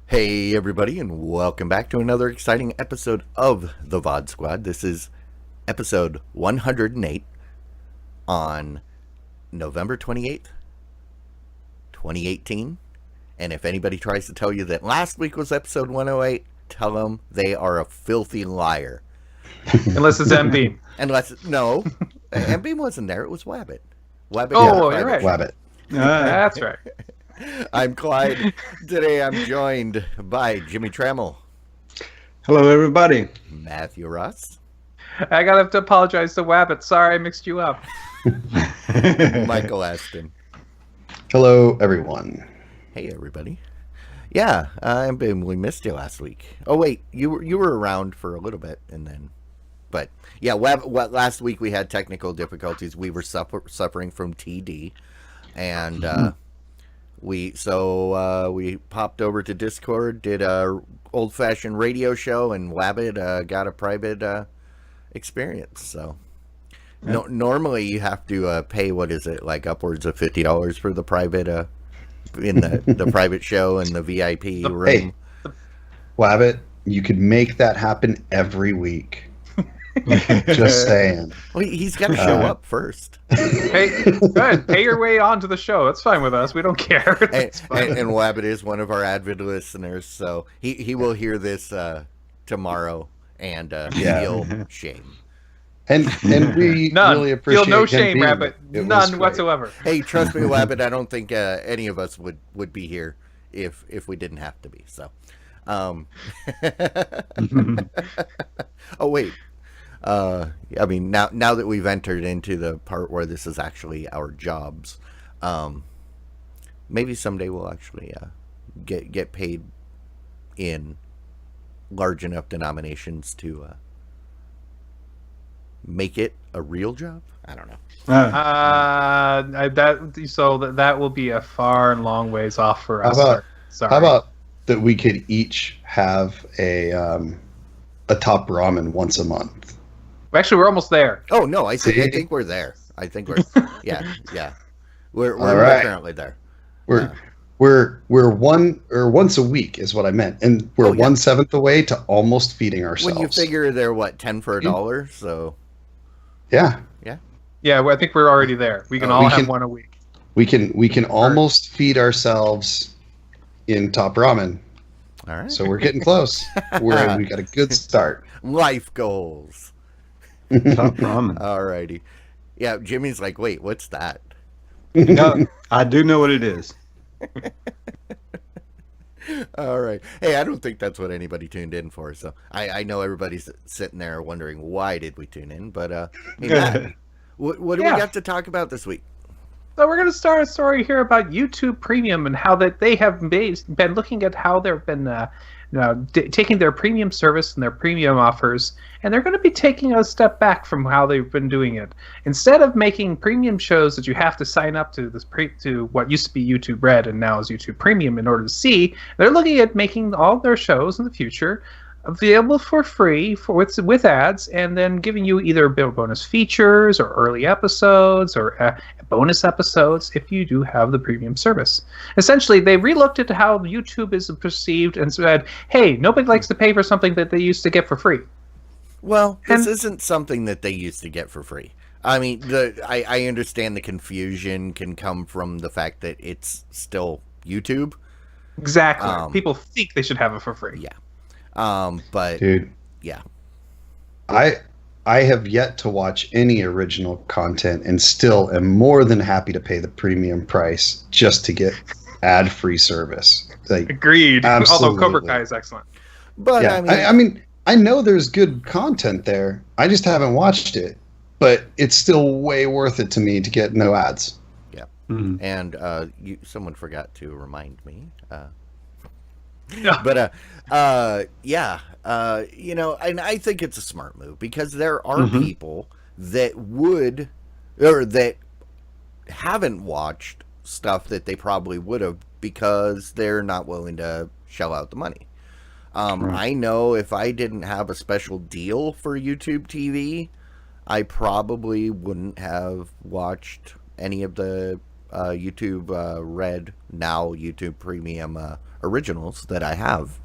Hey everybody, and welcome back to another exciting episode of the VOD Squad. This is episode 108 on November 28th, 2018. And if anybody tries to tell you that last week was episode 108, tell them they are a filthy liar. Unless it's M-Beam. No, M-Beam wasn't there, it was Wabbit. Oh, you're right. Wabbit. That's right. I'm Clyde. Today I'm joined by Jimmy Trammell. Hello, everybody. Matthew Ross. I gotta have to apologize to Wabbit. Sorry I mixed you up. Michael Aston. Hello, everyone. Hey, everybody. Yeah, we missed you last week. Oh, wait, you were around for a little bit, and then... But, yeah, last week we had technical difficulties. We were suffering from TD, and... We popped over to Discord, did a old-fashioned radio show, and Wabbit got a private experience. So normally you have to pay, what is it, like upwards of $50 for the private in the private show and the VIP room. Hey, Wabbit, you could make that happen every week. Just saying. Well, he's got to show up first. Hey, good. Pay your way on to the show. That's fine with us. We don't care. And Wabbit is one of our avid listeners, so he will hear this tomorrow and feel shame. And we really appreciate feel no shame, Rabbit. None whatsoever. Hey, trust me, Wabbit, I don't think any of us would be here if we didn't have to be. So, oh wait. I mean, now that we've entered into the part where this is actually our jobs, maybe someday we'll actually get paid in large enough denominations to make it a real job. I don't know. That will be a far and long ways off for us. How about that we could each have a top ramen once a month? Actually, we're almost there. Oh no, I think we're there. I think we're yeah. We're right. currently there. We're once a week is what I meant, and we're 1/7 away to almost feeding ourselves. When you figure they're 10 for $1, so yeah. Well, I think we're already there. We can have one a week. We can almost feed ourselves in top ramen. All right. So we're getting close. We got a good start. Life goals. Top ramen. Alrighty. Yeah, Jimmy's like, wait, what's that? No, I do know what it is. All right. Hey, I don't think that's what anybody tuned in for. So I know everybody's sitting there wondering why did we tune in. But hey, Matt, what do we got to talk about this week? So we're going to start a story here about YouTube Premium and how that they have been looking at how they've been taking their premium service and their premium offers, and they're going to be taking a step back from how they've been doing it. Instead of making premium shows that you have to sign up to to what used to be YouTube Red and now is YouTube Premium in order to see, they're looking at making all their shows in the future available for free with ads, and then giving you either bonus features or early episodes or bonus episodes if you do have the premium service. Essentially, they relooked at how YouTube is perceived and said, hey, nobody likes to pay for something that they used to get for free. Well, this isn't something that they used to get for free. I mean, I understand the confusion can come from the fact that it's still YouTube. Exactly. People think they should have it for free. Yeah. But dude, yeah, I have yet to watch any original content and still am more than happy to pay the premium price just to get ad-free service. Like, agreed. Absolutely. Although Cobra Kai is excellent. But yeah, I mean, I know there's good content there. I just haven't watched it, but it's still way worth it to me to get no ads. Yeah. Mm-hmm. And someone forgot to remind me. But yeah, and I think it's a smart move because there are people that would or that haven't watched stuff that they probably would have because they're not willing to shell out the money. I know if I didn't have a special deal for YouTube TV, I probably wouldn't have watched any of the YouTube Red, now YouTube Premium originals that I have.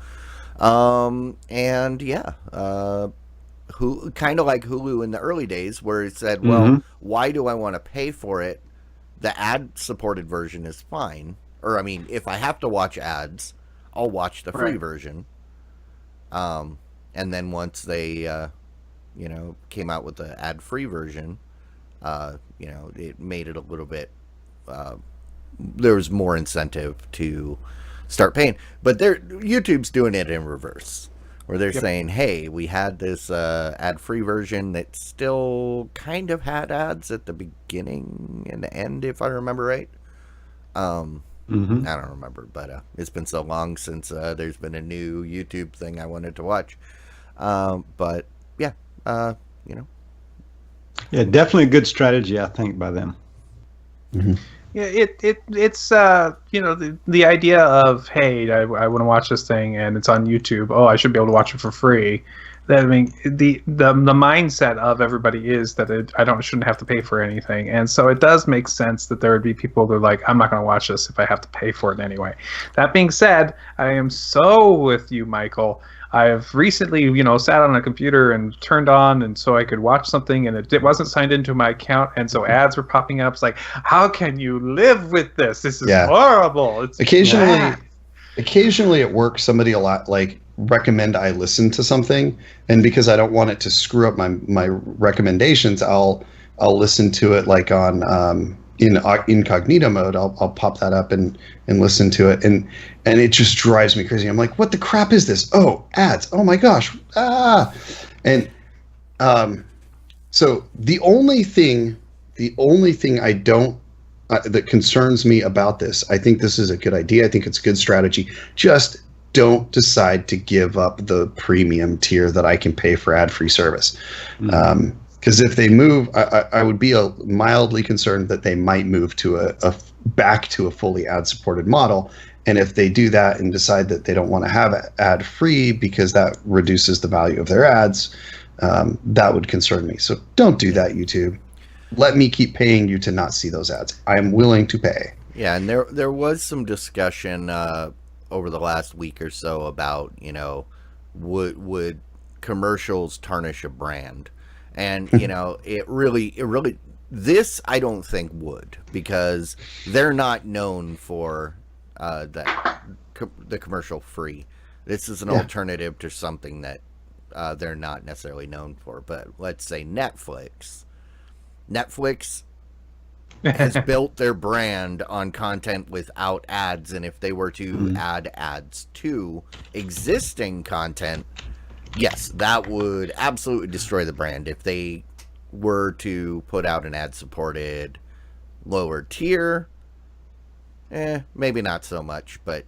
And yeah, who kind of like Hulu in the early days where it said, well, why do I want to pay for it? The ad-supported version is fine. Or, I mean, if I have to watch ads, I'll watch the free version. And then once they, came out with the ad-free version, it made it a little bit, there was more incentive to start paying. But YouTube's doing it in reverse, where they're saying, hey, we had this ad-free version that still kind of had ads at the beginning and the end, if I remember right. I don't remember, but it's been so long since there's been a new YouTube thing I wanted to watch. But yeah, Yeah, definitely a good strategy, I think, by them. Yeah, it's the idea of, hey, I want to watch this thing and it's on YouTube. Oh, I should be able to watch it for free. That, I mean, the mindset of everybody is that I shouldn't have to pay for anything, and so it does make sense that there would be people that are like, I'm not going to watch this if I have to pay for it anyway. That being said, I am so with you, Michael. I have recently, sat on a computer and turned on, and so I could watch something, and it wasn't signed into my account, and so ads were popping up. It's like, how can you live with this? This is horrible. It's occasionally at work, somebody recommend I listen to something, and because I don't want it to screw up my recommendations, I'll listen to it like on in incognito mode. I'll pop that up and listen to it, and it just drives me crazy. I'm like, what the crap is this? Oh, ads! Oh my gosh! And so the only thing I don't that concerns me about this, I think this is a good idea. I think it's a good strategy. Just don't decide to give up the premium tier that I can pay for ad-free service. Because if they move, I would be mildly concerned that they might move to back to a fully ad-supported model. And if they do that and decide that they don't want to have ad-free because that reduces the value of their ads, that would concern me. So don't do that, YouTube. Let me keep paying you to not see those ads. I am willing to pay. Yeah, and there was some discussion over the last week or so about, would commercials tarnish a brand? And, it really, this I don't think would, because they're not known for the commercial free. This is an alternative to something that they're not necessarily known for. But let's say Netflix has built their brand on content without ads, and if they were to add ads to existing content, yes, that would absolutely destroy the brand. If they were to put out an ad-supported lower tier, maybe not so much, but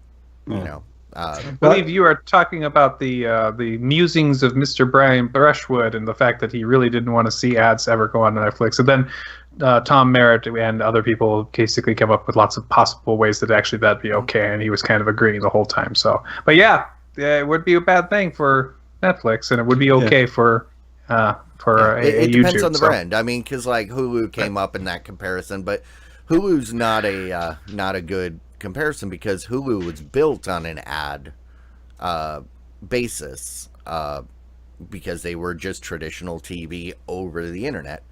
I believe you are talking about the musings of Mr. Brian Brushwood and the fact that he really didn't want to see ads ever go on Netflix. And then Tom Merritt and other people basically came up with lots of possible ways that actually that'd be okay, and he was kind of agreeing the whole time. So, but yeah, it would be a bad thing for Netflix, and it would be okay for a it YouTube. Depends on the brand. I mean, because like Hulu came up in that comparison, but Hulu's not a good comparison because Hulu was built on an ad basis because they were just traditional TV over the internet,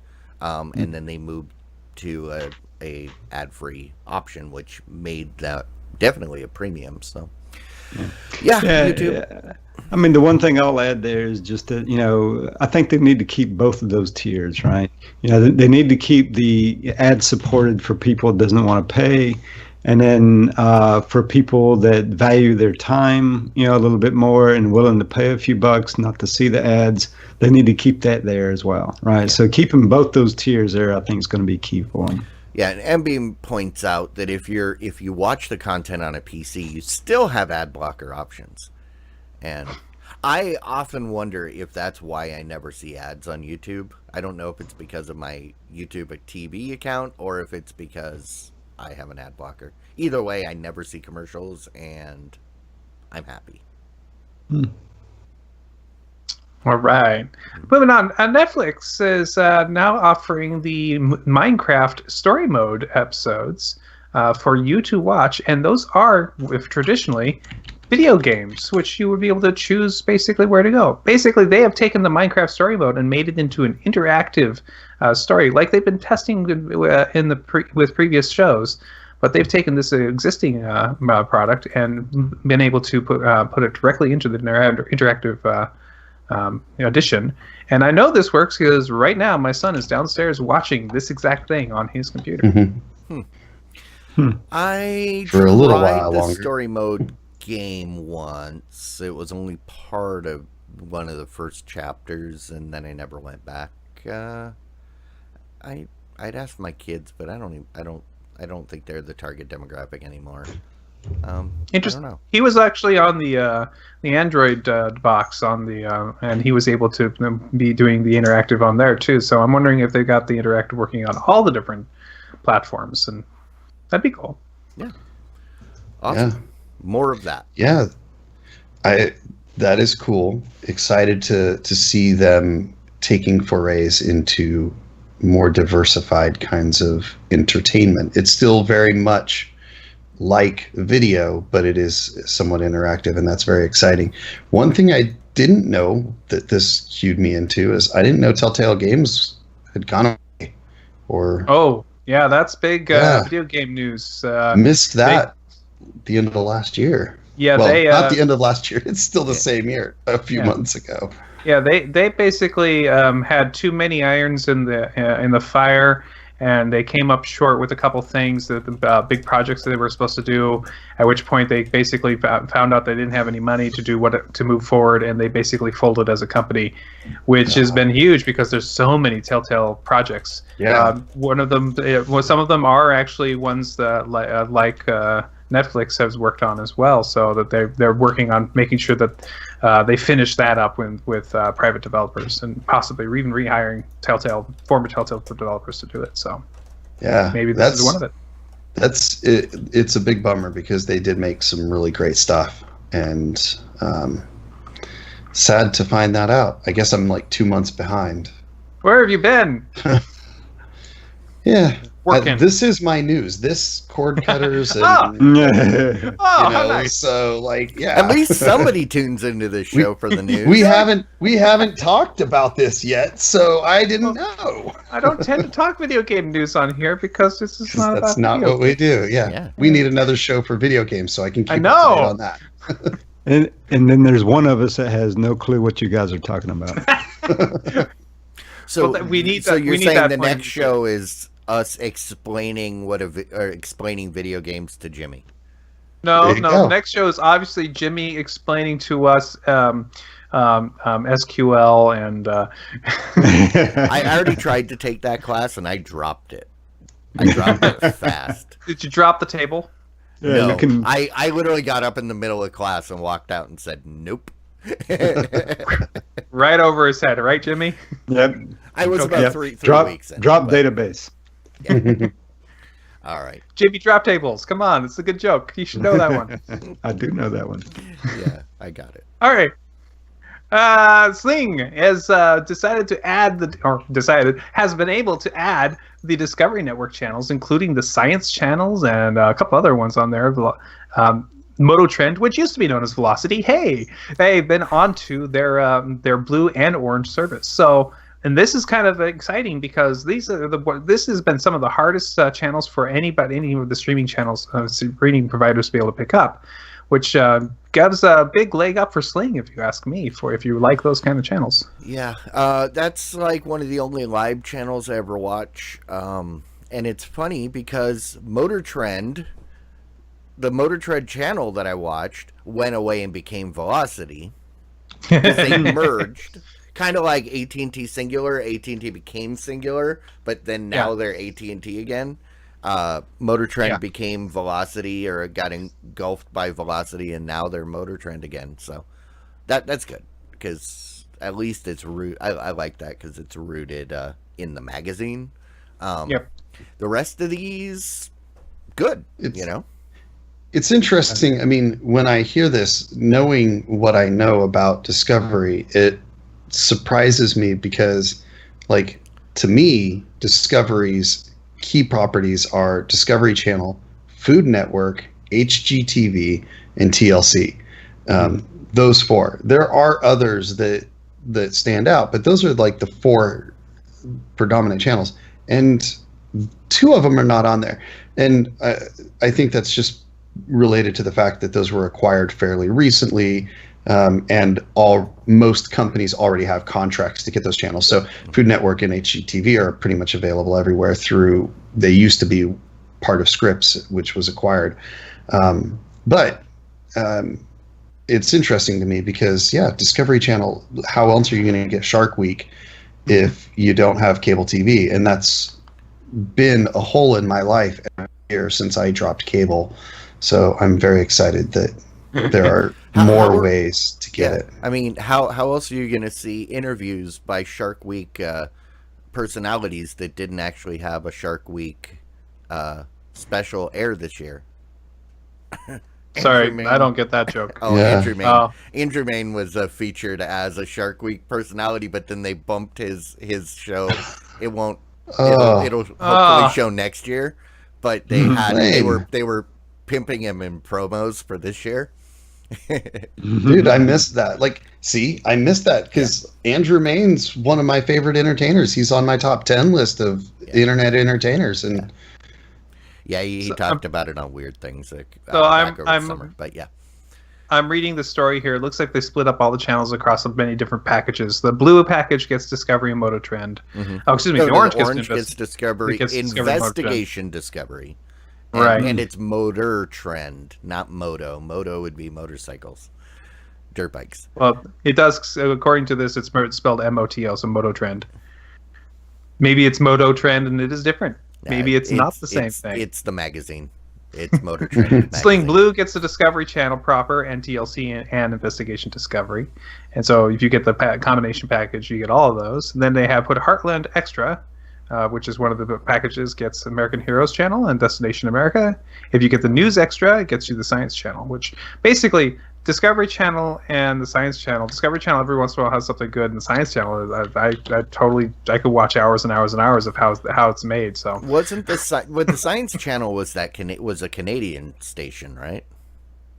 and then they moved to a ad-free option, which made that definitely a premium. So yeah, YouTube. Yeah. I mean, the one thing I'll add there is just that, I think they need to keep both of those tiers, right? They need to keep the ad supported for people that doesn't want to pay. And then for people that value their time, a little bit more and willing to pay a few bucks not to see the ads, they need to keep that there as well, right? Yeah. So keeping both those tiers there, I think, is going to be key for them. Yeah, and MB points out that if you watch the content on a PC, you still have ad blocker options. And I often wonder if that's why I never see ads on YouTube. I don't know if it's because of my YouTube TV account or if it's because I have an ad blocker. Either way, I never see commercials, and I'm happy. All right. Moving on. Netflix is now offering the Minecraft story mode episodes for you to watch, and those are, if traditionally, video games, which you would be able to choose basically where to go. Basically, they have taken the Minecraft story mode and made it into an interactive story, like they've been testing with previous shows. But they've taken this existing product and been able to put it directly into the interactive edition. And I know this works because right now my son is downstairs watching this exact thing on his computer. I For a little tried while the longer. story mode game once. It was only part of one of the first chapters, and then I never went back. I'd ask my kids, but I don't think they're the target demographic anymore. I don't know. He was actually on the Android box and he was able to be doing the interactive on there too. So I'm wondering if they got the interactive working on all the different platforms, and that'd be cool. Yeah. Awesome. Yeah. More of that. Yeah, that is cool. Excited to see them taking forays into more diversified kinds of entertainment. It's still very much like video, but it is somewhat interactive, and that's very exciting. One thing I didn't know that this cued me into is I didn't know Telltale Games had gone away. Or Oh, yeah, that's big Yeah. video game news. missed that the end of the last year. Yeah, Well, they not the end of last year. It's still the same year, a few Yeah. months ago. Yeah, they basically had too many irons in the fire, and they came up short with a couple things, the big projects that they were supposed to do. At which point they basically found out they didn't have any money to move forward, and they basically folded as a company, which has been huge because there's so many Telltale projects. Yeah. One of them, some of them are actually ones that like Netflix has worked on as well, so that they're working on making sure that they finish that up with private developers, and possibly even rehiring former Telltale developers to do it. So Yeah, maybe this is one of it. That's it. It's a big bummer because they did make some really great stuff, and sad to find that out. I guess I'm like 2 months behind. Where have you been? Yeah, Working. this is my news. This cord cutters and Oh. you Oh, how know, nice. so like yeah. At least somebody tunes into this show for the news. We haven't talked about this yet, so I didn't know. I don't tend to talk video game news on here because this is not That's about not video what we do. Yeah. Yeah. We need another show for video games so I can keep I up to know. date on that. And then there's one of us that has no clue what you guys are talking about. So Well, we need So that- you're we need saying that the point of next view. show is us explaining explaining video games to Jimmy. No, There you no. go. The next show is obviously Jimmy explaining to us SQL and I already tried to take that class and I dropped it. I dropped it fast. did you drop the table? Yeah, No, you can. I literally got up in the middle of class and walked out and said, "Nope." Right over his head, right, Jimmy? Yep. I was about Yep. three drop weeks in. drop but- database. All right. Jimmy, drop tables. Come on, it's a good joke. You should know that one. I do know that one. Yeah, I got it. All right. Sling has decided to has been able to add the Discovery Network channels, including the Science channels and a couple other ones on there. Moto Trend, which used to be known as Velocity. Hey, they've been onto their blue and orange service. So, and this is kind of exciting because this has been some of the hardest channels for any of the streaming channels, streaming providers to be able to pick up, which gives a big leg up for Sling, if you ask me, if you like those kind of channels. Yeah, that's like one of the only live channels I ever watch. And it's funny because the Motor Trend channel that I watched went away and became Velocity. They merged, kind of like AT&T Singular. AT&T became Singular, but then now they're AT&T again. Motor Trend Yeah. became Velocity, or got engulfed by Velocity, and now they're Motor Trend again. So that's good, because at least it's I like that, because it's rooted in the magazine. Yep. The rest of these, good. It's interesting. I mean, when I hear this, knowing what I know about Discovery, it surprises me because, like, to me, Discovery's key properties are Discovery Channel, Food Network, HGTV, and TLC. Those four. There are others that stand out, but those are like the four predominant channels, and two of them are not on there. And I think that's just related to the fact that those were acquired fairly recently, and most companies already have contracts to get those channels. So Food Network and HGTV are pretty much available everywhere through. They used to be part of Scripps, which was acquired, but it's interesting to me because Discovery Channel. How else are you going to get Shark Week if you don't have cable TV? And that's been a hole in my life every year since I dropped cable. So I'm very excited that there are more ways to get it. I mean, how else are you going to see interviews by Shark Week personalities that didn't actually have a Shark Week special air this year? Sorry, I don't get that joke. Oh, Yeah. Andrew Main. Oh. Andrew Main was featured as a Shark Week personality, but then they bumped his show. It won't. It'll hopefully show next year. But they were pimping him in promos for this year. Dude, I missed that. I missed that because Andrew Main's one of my favorite entertainers. He's on my top 10 list of internet entertainers, and he talked about it on Weird Things. I'm summer, but yeah. I'm reading the story here. It looks like they split up all the channels across many different packages. The blue package gets Discovery and Moto Trend. Mm-hmm. Oh, excuse me. So the orange gets Discovery, Investigation Discovery. Right. And it's Motor Trend, not Moto. Moto would be motorcycles, dirt bikes. Well, it does, according to this, it's spelled M-O-T-O, so Moto Trend. Maybe it's Moto Trend and it is different. Maybe it's not the same thing. It's the magazine. It's Motor Trend. Sling Blue gets the Discovery Channel proper, and TLC and Investigation Discovery. And so if you get the combination package, you get all of those. And then they have put Heartland Extra, which is one of the packages, gets American Heroes Channel and Destination America. If you get the News Extra, it gets you the Science Channel, which basically Discovery Channel and the Science Channel. Discovery Channel every once in a while has something good, and the Science Channel, I could watch hours and hours and hours of how it's made. So wasn't the Science Channel was a Canadian station, right?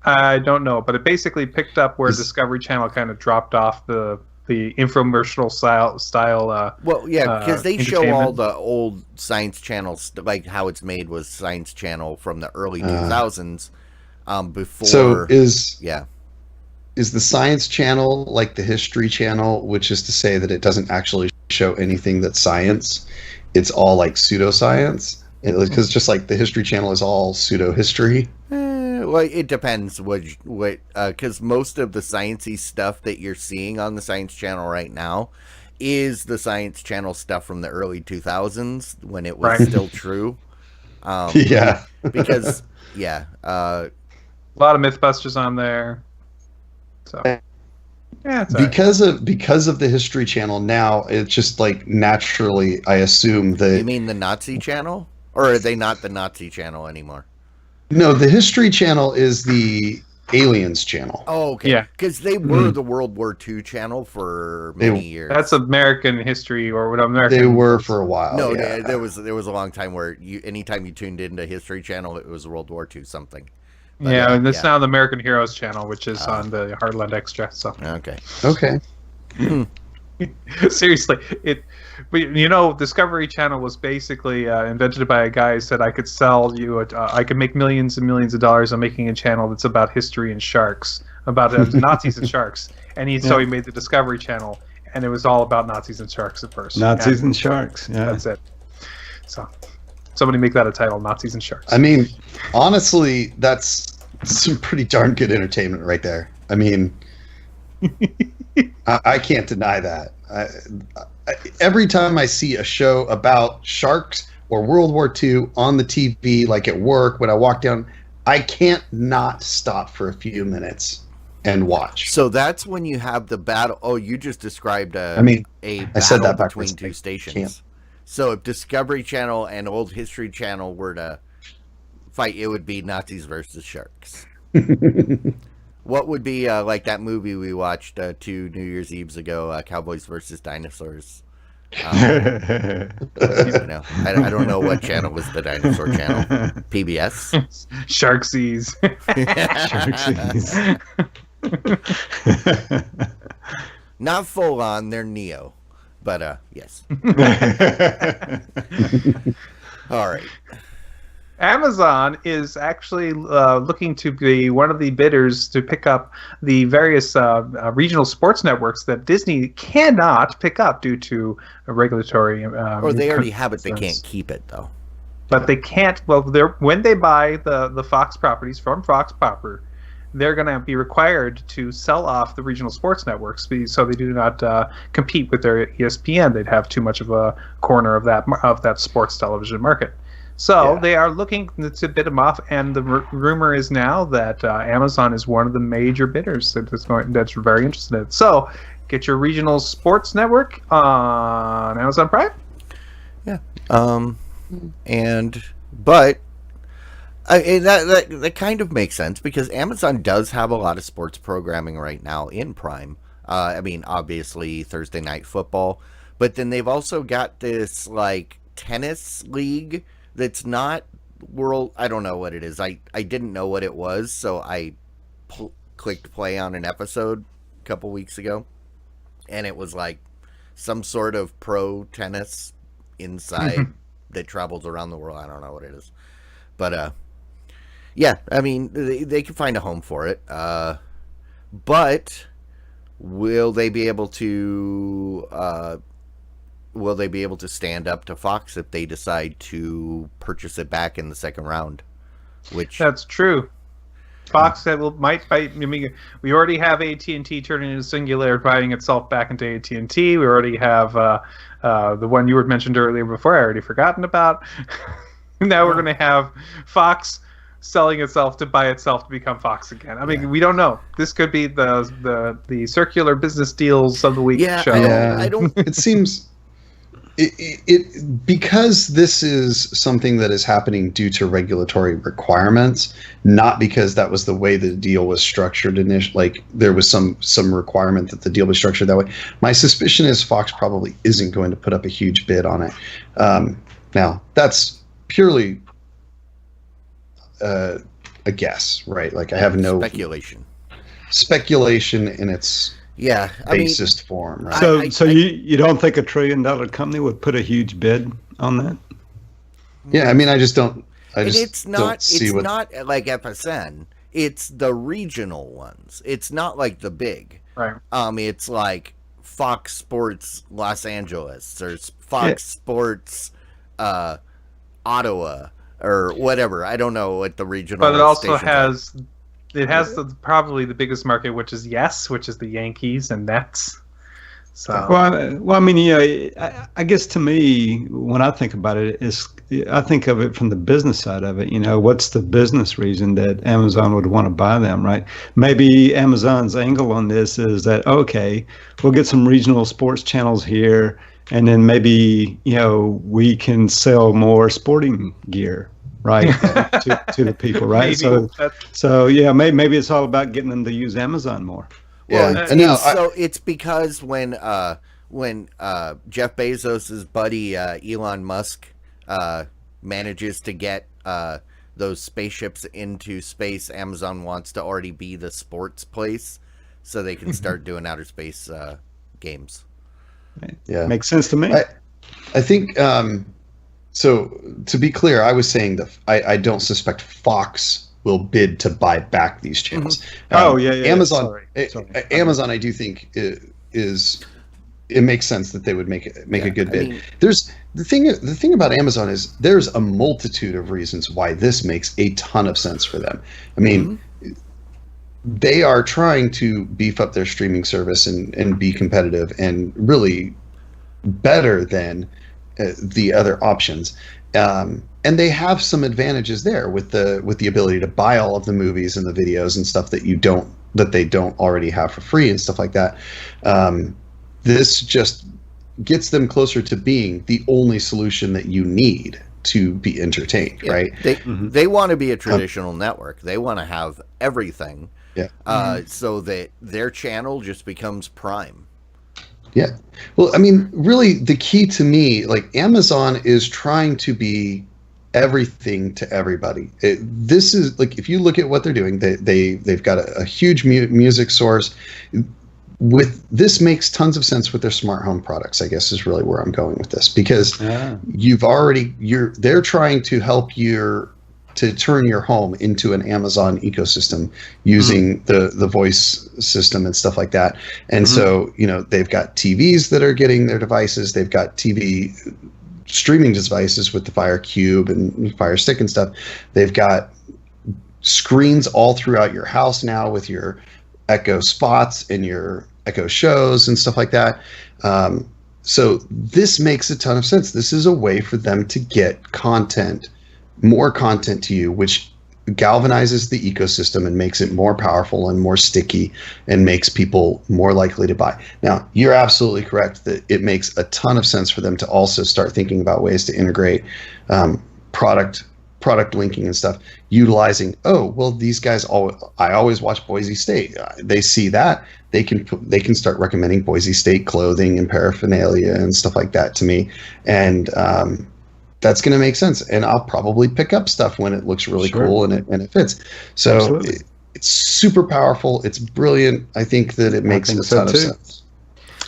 I don't know, but it basically picked up where Discovery Channel kind of dropped off the infomercial style. Well, yeah, because they show all the old Science Channels, like how it's made was Science Channel from the early 2000s. Before. So is is the Science Channel like the History Channel, which is to say that it doesn't actually show anything that's science? It's all like pseudoscience? Because just like the History Channel is all pseudo-history? Well, it depends because most of the sciencey stuff that you're seeing on the Science Channel right now is the Science Channel stuff from the early 2000s when it was still true. Because a lot of Mythbusters on there. So it's because of the History Channel now, it's just like naturally I assume that. You mean the Nazi Channel? Or are they not the Nazi Channel anymore? No, the History Channel is the Aliens Channel. Oh, okay. Yeah. Because they were the World War II channel for many years. That's American history or what American. They were for a while. No, there was a long time where anytime you tuned into History Channel, it was World War II something. But, and it's now the American Heroes Channel, which is on the Heartland Extra. So okay. Seriously, Discovery Channel was basically invented by a guy who said, I could sell you, I could make millions and millions of dollars on making a channel that's about history and sharks, about Nazis and sharks. And so he made the Discovery Channel, and it was all about Nazis and sharks at first. Nazis and sharks, yeah. That's it. So, somebody make that a title, Nazis and Sharks. I mean, honestly, that's some pretty darn good entertainment right there. I mean, I can't deny that. Every time I see a show about sharks or World War II on the TV, like at work when I walk down. I can't not stop for a few minutes and watch. So that's when you have the battle. Oh, you just described a I said battle that backwards. between two stations. Can't. So if Discovery Channel and Old History Channel were to fight, it would be Nazis versus sharks. What would be like that movie we watched 2 New Year's Eves ago, Cowboys versus Dinosaurs? I don't know what channel was the dinosaur channel. PBS? Sharkzis. Not full on, they're Neo. But yes. All right. Amazon is actually looking to be one of the bidders to pick up the various regional sports networks that Disney cannot pick up due to a regulatory. Or they already have it; they can't keep it though. But they can't. Well, when they buy the Fox properties from Fox proper, they're going to be required to sell off the regional sports networks, so they do not compete with their ESPN. They'd have too much of a corner of that sports television market. So they are looking to bid them off, and the rumor is now that Amazon is one of the major bidders that's very interested in it. So get your regional sports network on Amazon Prime. Yeah. That kind of makes sense because Amazon does have a lot of sports programming right now in Prime. Obviously Thursday Night Football, but then they've also got this like tennis league that's not world. I don't know what it is. I didn't know what it was, so I clicked play on an episode a couple weeks ago, and it was like some sort of pro tennis inside that travels around the world. I don't know what it is, but yeah, they can find a home for it. But will they be able to? Will they be able to stand up to Fox if they decide to purchase it back in the second round? That's true. Fox might fight. We already have AT&T turning into Singular, buying itself back into AT&T. We already have the one you had mentioned earlier before. I already forgotten about. Now we're going to have Fox selling itself to buy itself to become Fox again. We don't know. This could be the circular business deals of the week show. I don't. It seems. It because this is something that is happening due to regulatory requirements, not because that was the way the deal was structured initially. Like there was some requirement that the deal was structured that way. My suspicion is Fox probably isn't going to put up a huge bid on it. Now that's purely a guess, right? Like I have no speculation in its basest form, right? So you don't think $1 trillion company would put a huge bid on that? Yeah, I just don't. It's not like FSN. It's the regional ones. It's not like the big. Right. It's like Fox Sports Los Angeles or Fox Sports Ottawa or whatever. I don't know what the regional. But it also has. It has probably the biggest market, which is which is the Yankees and Nets. So I guess to me, when I think about it, I think of it from the business side of it. What's the business reason that Amazon would want to buy them, right? Maybe Amazon's angle on this is that, okay, we'll get some regional sports channels here, and then maybe, we can sell more sporting gear. Right to the people, right? Maybe it's all about getting them to use Amazon more. Well, it's because when Jeff Bezos's buddy Elon Musk manages to get those spaceships into space, Amazon wants to already be the sports place, so they can start doing outer space games. Yeah, makes sense to me. I think. So to be clear, I was saying that I don't suspect Fox will bid to buy back these channels. Amazon. Sorry. Amazon, I do think is it makes sense that they would make a good bid. There's the thing about Amazon is there's a multitude of reasons why this makes a ton of sense for them. They are trying to beef up their streaming service and be competitive and really better than the other options. And they have some advantages there with the ability to buy all of the movies and the videos and stuff that they don't already have for free and stuff like that. This just gets them closer to being the only solution that you need to be entertained, right? They want to be a traditional network. They want to have everything. Yeah. So that their channel just becomes Prime. Yeah. Well, I mean, really, the key to me, like Amazon is trying to be everything to everybody. This is like, if you look at what they're doing, they've got a huge music source. With this makes tons of sense with their smart home products, I guess is really where I'm going with this, because they're trying to help to turn your home into an Amazon ecosystem using the voice system and stuff like that. And so, they've got TVs that are getting their devices. They've got TV streaming devices with the Fire Cube and Fire Stick and stuff. They've got screens all throughout your house now with your Echo Spots and your Echo Shows and stuff like that. So this makes a ton of sense. This is a way for them to get more content to you, which galvanizes the ecosystem and makes it more powerful and more sticky and makes people more likely to buy. Now, you're absolutely correct that it makes a ton of sense for them to also start thinking about ways to integrate product linking and stuff, utilizing, these guys I always watch Boise State. They see that, they can start recommending Boise State clothing and paraphernalia and stuff like that to me. And that's going to make sense, and I'll probably pick up stuff when it looks really cool and it fits. So it's super powerful. It's brilliant. I think that it makes a ton of sense.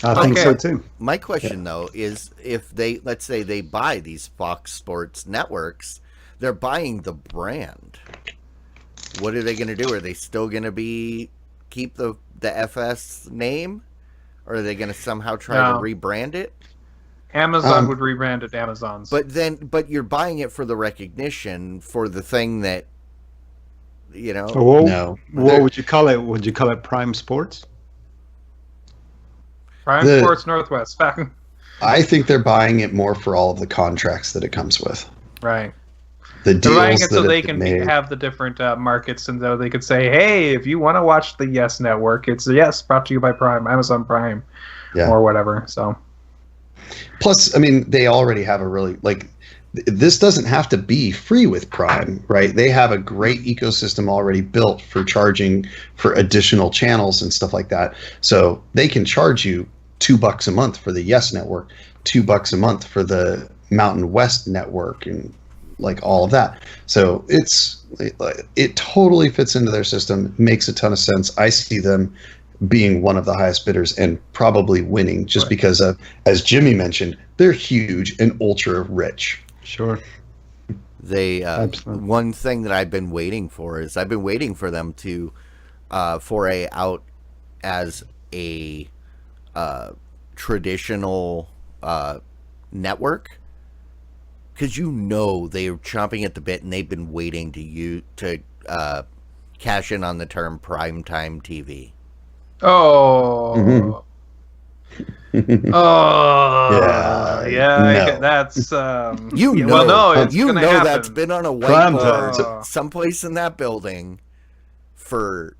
I think so too. My question though is, if let's say they buy these Fox Sports networks, they're buying the brand. What are they going to do? Are they still going to keep the FS name, or are they going to somehow try to rebrand it? Amazon would rebrand it Amazon's. But you're buying it for the recognition, for the thing that, No. What would you call it? Would you call it Prime Sports? Prime Sports Northwest. I think they're buying it more for all of the contracts that it comes with. Right. The deals they're buying it so that they can have the different markets, and so they could say, hey, if you want to watch the Yes Network, it's brought to you by Prime, Amazon Prime, or whatever. So. Plus, I mean, they already have this doesn't have to be free with Prime, right? They have a great ecosystem already built for charging for additional channels and stuff like that. So they can charge you $2 a month for the Yes Network, $2 a month for the Mountain West Network, and all of that. So it totally fits into their system, makes a ton of sense. I see them being one of the highest bidders and probably winning just because of, as Jimmy mentioned, they're huge and ultra rich. Sure. They one thing that I've been waiting for them to foray out as a traditional network, because they're chomping at the bit, and they've been waiting to cash in on the term primetime TV. Oh. Oh. Yeah. That's that's been on a whiteboard someplace in that building for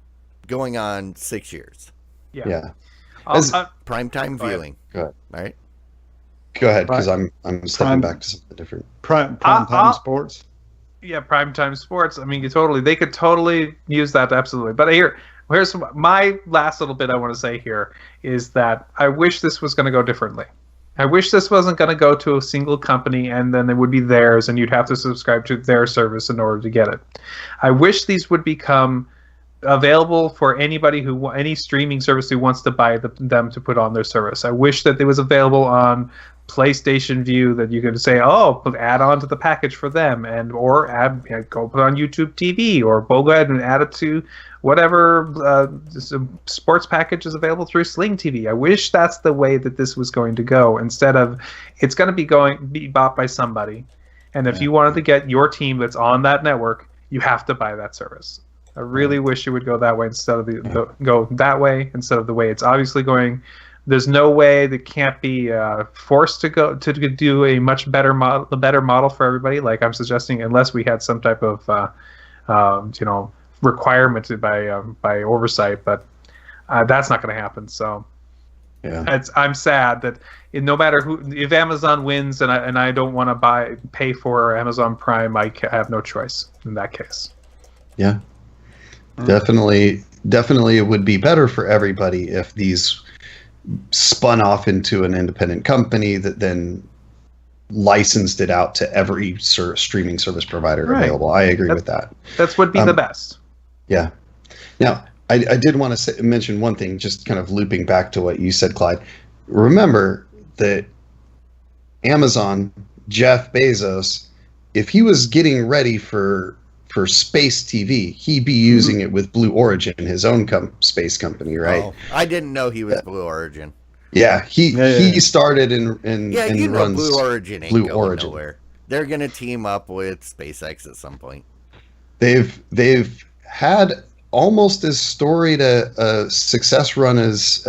going on 6 years. Yeah. Primetime viewing. Go ahead. All right. Go ahead, because I'm stepping back to something different. Primetime sports. Yeah, primetime sports. I mean, they could totally use that, absolutely. But here's my last little bit I want to say here is that I wish this was going to go differently. I wish this wasn't going to go to a single company and then it would be theirs and you'd have to subscribe to their service in order to get it. I wish these would become available for any streaming service who wants to buy them to put on their service. I wish that it was available on PlayStation View, that you could say, add on to the package for them, or go put on YouTube TV, or go ahead and add it to whatever sports package is available through Sling TV. I wish that's the way that this was going to go, instead of it's going to be bought by somebody, and if you wanted to get your team that's on that network, you have to buy that service. I really wish it would go that way instead of go that way instead of the way it's obviously going There's no way that can't be forced to go to do a much better model for everybody. Like I'm suggesting, unless we had some type of requirement by oversight, but that's not going to happen. So Yeah. I'm sad that no matter if Amazon wins and I don't want to pay for Amazon Prime, I have no choice in that case. Yeah. Definitely it would be better for everybody if these spun off into an independent company that then licensed it out to every streaming service provider available. I agree with that. That's would be the best. Yeah. Now, I did want to mention one thing, just kind of looping back to what you said, Clyde. Remember that Amazon, Jeff Bezos, if he was getting ready for space TV, he'd be using it with Blue Origin, his own space company, right? Oh, I didn't know he was Blue Origin. Yeah, he started and runs Blue Origin ain't Blue going Origin. nowhere. They're gonna team up with SpaceX at some point. They've had almost as storied a success run as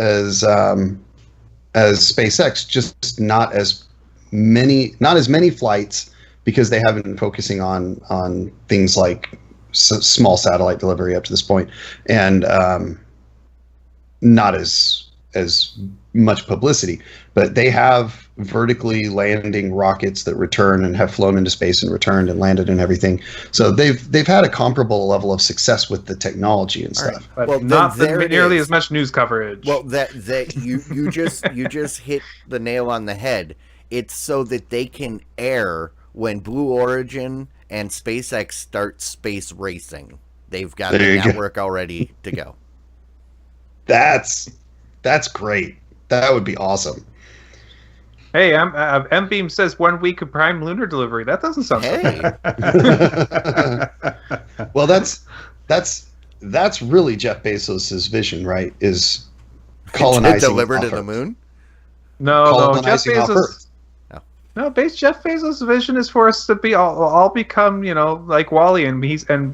SpaceX, just not as many flights, because they haven't been focusing on things like small satellite delivery up to this point, and not as much publicity. But they have vertically landing rockets that return and have flown into space and returned and landed and everything. So they've had a comparable level of success with the technology and stuff. But Well, not then there nearly it is. as much news coverage. Well, that you just hit the nail on the head. It's so that they can air when Blue Origin and SpaceX start space racing. They've got There the you go. network already to go. That's great. That would be awesome. Hey, M-Beam says 1 week of Prime lunar delivery. That doesn't sound so bad. Hey, Well, that's really Jeff Bezos's vision, right? Is colonizing to deliver off to the Earth. moon. No, Jeff Colonizing off Bezos. Earth. Jeff Bezos' vision is for us to be all become, like Wally, and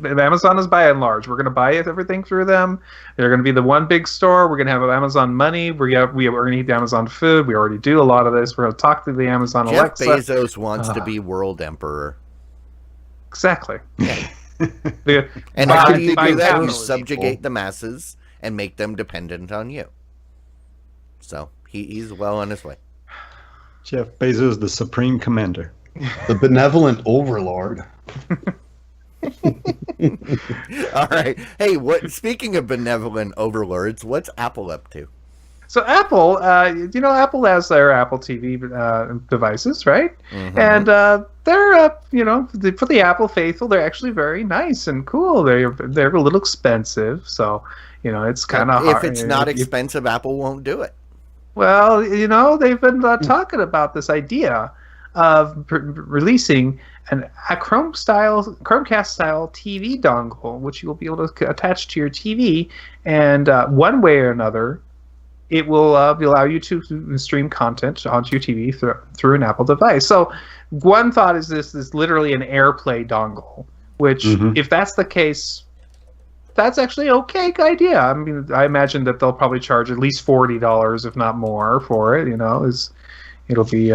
Amazon is by and large. We're going to buy everything through them. They're going to be the one big store. We're going to have Amazon money. We're going to eat Amazon food. We already do a lot of this. We're going to talk to the Amazon Jeff Alexa. Bezos wants to be world emperor. Exactly. And how do you by do that? You capitalism. subjugate the masses and make them dependent on you. So he's well on his way. Jeff Bezos, the supreme commander. The benevolent overlord. All right. Hey, speaking of benevolent overlords, what's Apple up to? So Apple, Apple has their Apple TV devices, right? Mm-hmm. And they're, for the Apple faithful, they're actually very nice and cool. They're a little expensive, so it's kind of hard. If it's not expensive, Apple won't do it. Well, they've been talking about this idea of releasing a Chromecast style TV dongle, which you will be able to attach to your TV, and one way or another, it will allow you to stream content onto your TV through an Apple device. So, one thought is this is literally an AirPlay dongle, which, if that's the case, that's actually an okay idea. I mean, I imagine that they'll probably charge at least $40, if not more, for it. It'll be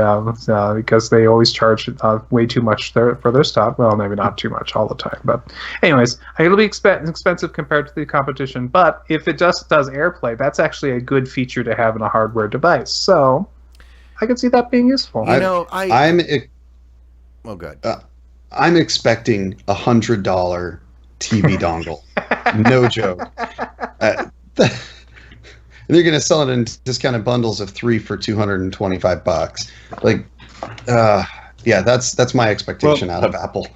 because they always charge way too much for their stuff. Well, maybe not too much all the time, but anyways, it'll be expensive compared to the competition. But if it just does AirPlay, that's actually a good feature to have in a hardware device. So I could see that being useful. I'm good. I'm expecting $100 TV dongle. No joke. They're going to sell it in discounted bundles of 3 for $225. That's my expectation out of Apple.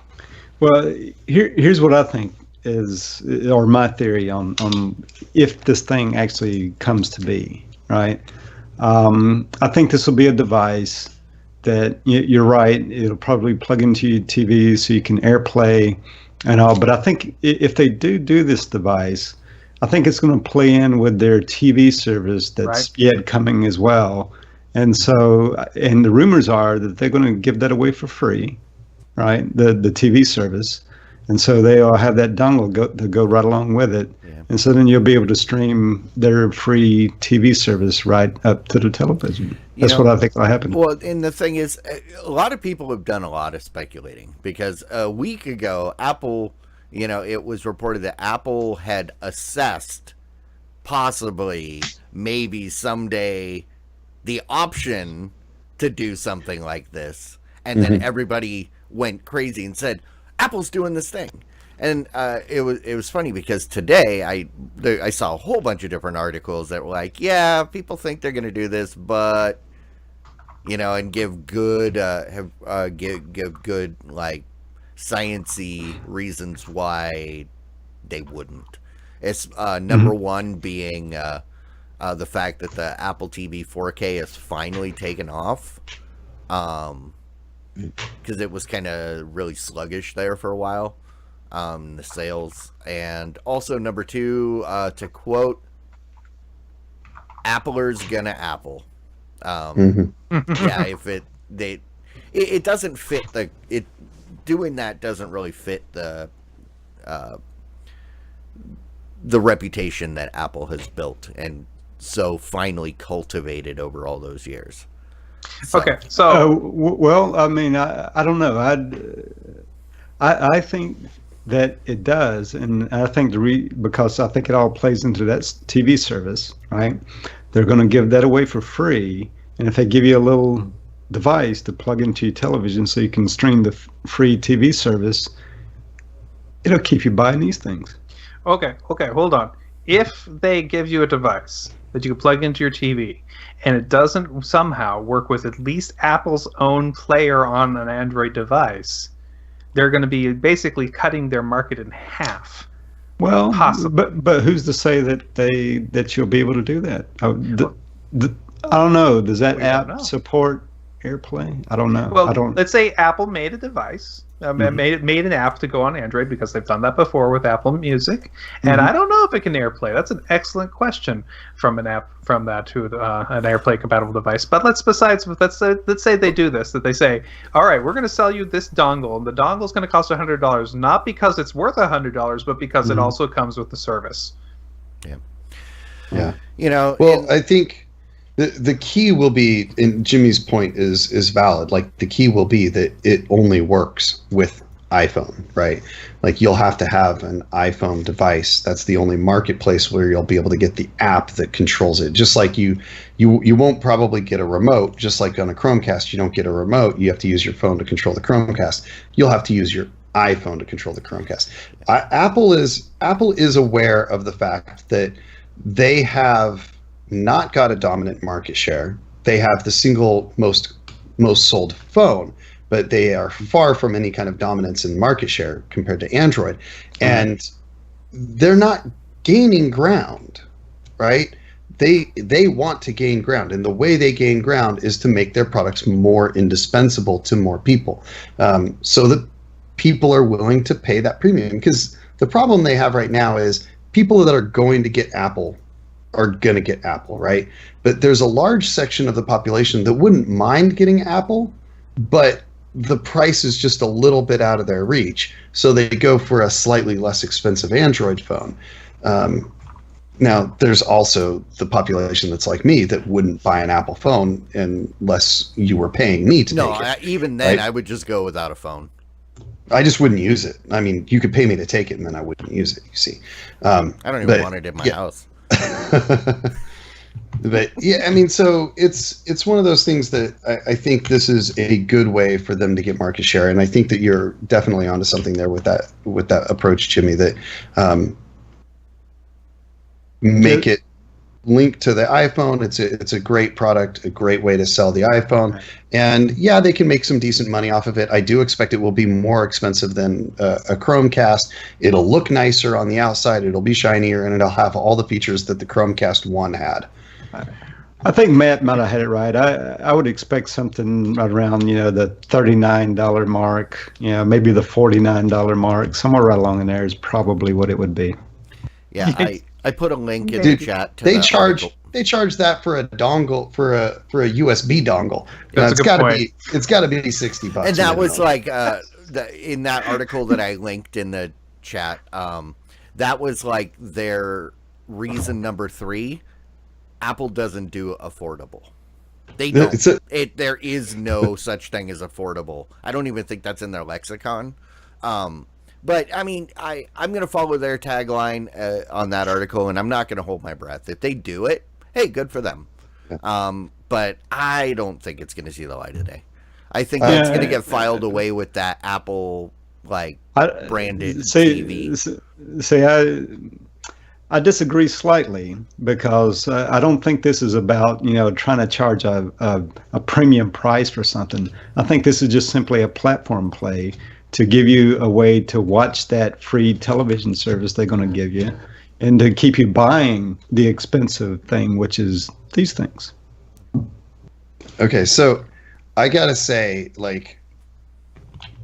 Well, here's what I think or my theory on if this thing actually comes to be, right? I think this will be a device that you're right. It'll probably plug into your TV so you can AirPlay and all. But I think if they do this device, I think it's going to play in with their TV service that's yet coming as well. And so, the rumors are that they're going to give that away for free, right? The TV service. And so they all have that dongle to go right along with it. Yeah. And so then you'll be able to stream their free TV service right up to the television. That's what I think will happen. Well, and the thing is, a lot of people have done a lot of speculating because a week ago, Apple, it was reported that Apple had assessed possibly, maybe someday, the option to do something like this. And then everybody went crazy and said, Apple's doing this thing. And it was funny because today I saw a whole bunch of different articles that were like, yeah, people think they're going to do this, but and give good give good like sciencey reasons why they wouldn't. It's number one being the fact that the Apple TV 4K has finally taken off, because it was kind of really sluggish there for a while, the sales. And also number two, to quote, "Appler's gonna Apple." Yeah, if it doesn't fit doing that doesn't really fit the reputation that Apple has built and so finally cultivated over all those years. Okay, so well, I mean, I don't know. I think that it does, and I think because I think it all plays into that TV service, right? They're going to give that away for free, and if they give you a little device to plug into your television so you can stream the free TV service, it'll keep you buying these things. Okay, hold on. If they give you a device that you can plug into your TV, and it doesn't somehow work with at least Apple's own player on an Android device, they're going to be basically cutting their market in half. Well, possibly. But who's to say that you'll be able to do that? I don't know. Does that app support AirPlay? I don't know. Well, let's say Apple made a device, made an app to go on Android, because they've done that before with Apple Music, and I don't know if it can AirPlay. That's an excellent question from an app from that to an AirPlay compatible device. But let's say they do this, that they say, all right, we're going to sell you this dongle, and the dongle is going to cost $100, not because it's worth $100, but because it also comes with the service. Yeah. I think the key will be, and Jimmy's point is valid. Like, the key will be that it only works with iPhone, right? Like, you'll have to have an iPhone device. That's the only marketplace where you'll be able to get the app that controls it. Just like you won't probably get a remote. Just like on a Chromecast, you don't get a remote. You have to use your phone to control the Chromecast. You'll have to use your iPhone to control the Chromecast. Apple is aware of the fact that they have not got a dominant market share. They have the single most sold phone, but they are far from any kind of dominance in market share compared to Android. And they're not gaining ground, right? They want to gain ground, and the way they gain ground is to make their products more indispensable to more people, so that people are willing to pay that premium. Because the problem they have right now is people that are going to get Apple are going to get Apple, right? But there's a large section of the population that wouldn't mind getting Apple, but the price is just a little bit out of their reach, so they go for a slightly less expensive Android phone. Now, there's also the population that's like me that wouldn't buy an Apple phone unless you were paying me to take it. Even then, right? I would just go without a phone. I just wouldn't use it. I mean, you could pay me to take it, and then I wouldn't use it, you see. I don't even want it in my house. But yeah, I mean, so it's one of those things that I think this is a good way for them to get market share, and I think that you're definitely onto something there with that approach, Jimmy. That make it link to the iPhone. It's a great product, a great way to sell the iPhone, right. And yeah, they can make some decent money off of it. I do expect it will be more expensive than a Chromecast. It'll look nicer on the outside. It'll be shinier, and it'll have all the features that the Chromecast 1 had. I think Matt might have had it right. I would expect something right around the $39 mark, maybe the $49 mark, somewhere right along in there is probably what it would be. Yeah, I put a link in the chat to they charge that for a dongle, for a USB dongle. That's a good point. It's got to be $60. And that was like in that article that I linked in the chat, that was like their reason number 3. Apple doesn't do affordable. They don't. There is no such thing as affordable. I don't even think that's in their lexicon. But I mean, I'm going to follow their tagline on that article, and I'm not going to hold my breath. If they do it, hey, good for them. But I don't think it's going to see the light of day. I think it's going to get filed away with that Apple branded TV. I disagree slightly because I don't think this is about trying to charge a premium price for something. I think this is just simply a platform play to give you a way to watch that free television service they're going to give you, and to keep you buying the expensive thing, which is these things. Okay, so I gotta say,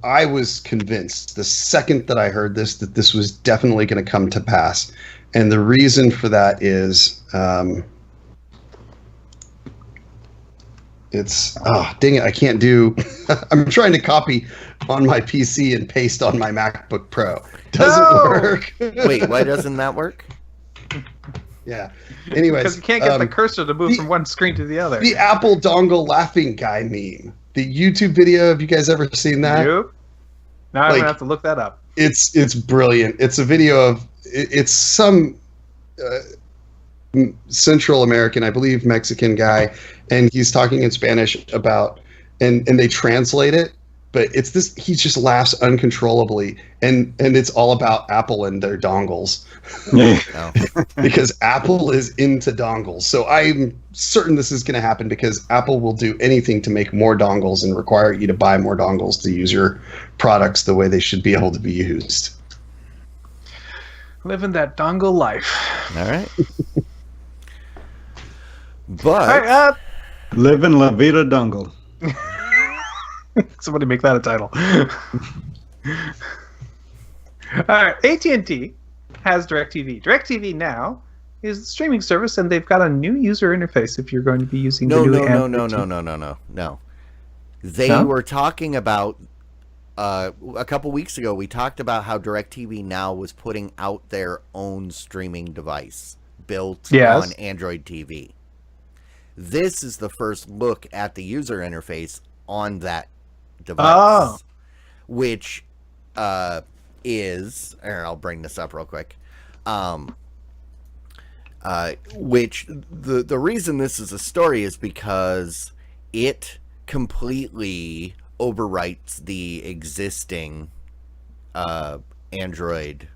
I was convinced the second that I heard this that this was definitely going to come to pass. And the reason for that is dang it, I can't do I'm trying to copy on my PC and paste on my MacBook Pro. Doesn't work. Wait, why doesn't that work? Yeah. Anyways, because you can't get the cursor to move from one screen to the other. The Apple dongle laughing guy meme. The YouTube video, have you guys ever seen that? Nope. Now I'm gonna have to look that up. It's brilliant. It's a video of it's some Central American, I believe Mexican guy, and he's talking in Spanish about and they translate it, but it's this he just laughs uncontrollably, and it's all about Apple and their dongles. Because Apple is into dongles. So I'm certain this is going to happen because Apple will do anything to make more dongles and require you to buy more dongles to use your products the way they should be able to be used. Living that dongle life. All right. But living La Vida Dongle. Somebody make that a title. All right, AT&T has DirecTV. DirecTV Now is the streaming service, and they've got a new user interface if you're going to be using the new No. They were talking about a couple weeks ago. We talked about how DirecTV Now was putting out their own streaming device built on Android TV. This is the first look at the user interface on that device, which is, and I'll bring this up real quick. Which the reason this is a story is because it completely overwrites the existing Android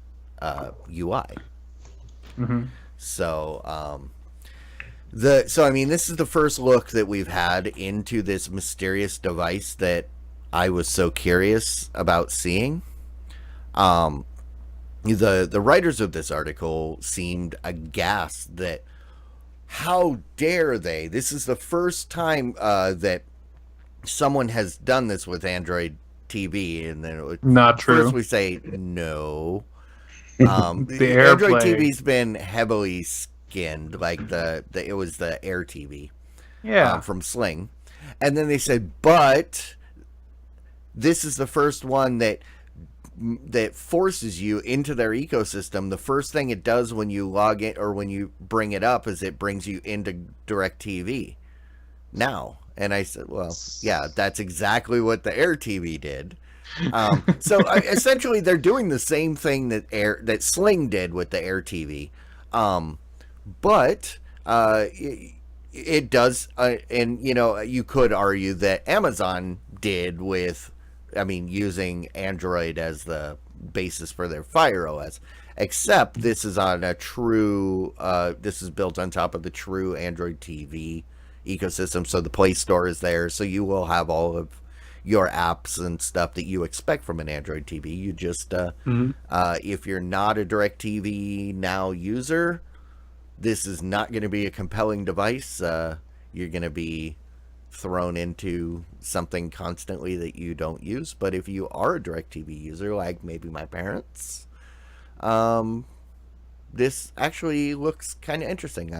UI. Mm-hmm. So I mean, this is the first look that we've had into this mysterious device that I was so curious about seeing. The writers of this article seemed aghast that how dare they? This is the first time that someone has done this with Android TV, and then not true. First we say no. The Android TV's been heavily skinned, like it was the Air TV, from Sling, and then they said, but this is the first one that forces you into their ecosystem. The first thing it does when you log in or when you bring it up is it brings you into DirecTV Now. And I said, well, yeah, that's exactly what the Air TV did. So essentially, they're doing the same thing that Sling did with the Air TV, but it does. And you could argue that Amazon did with, using Android as the basis for their Fire OS. Except this is on a true. This is built on top of the true Android TV ecosystem, so the Play Store is there, so you will have all of your apps and stuff that you expect from an Android TV. You just if you're not a DirecTV Now user, this is not going to be a compelling device. You're going to be thrown into something constantly that you don't use. But if you are a DirecTV user, like maybe my parents, this actually looks kind of interesting.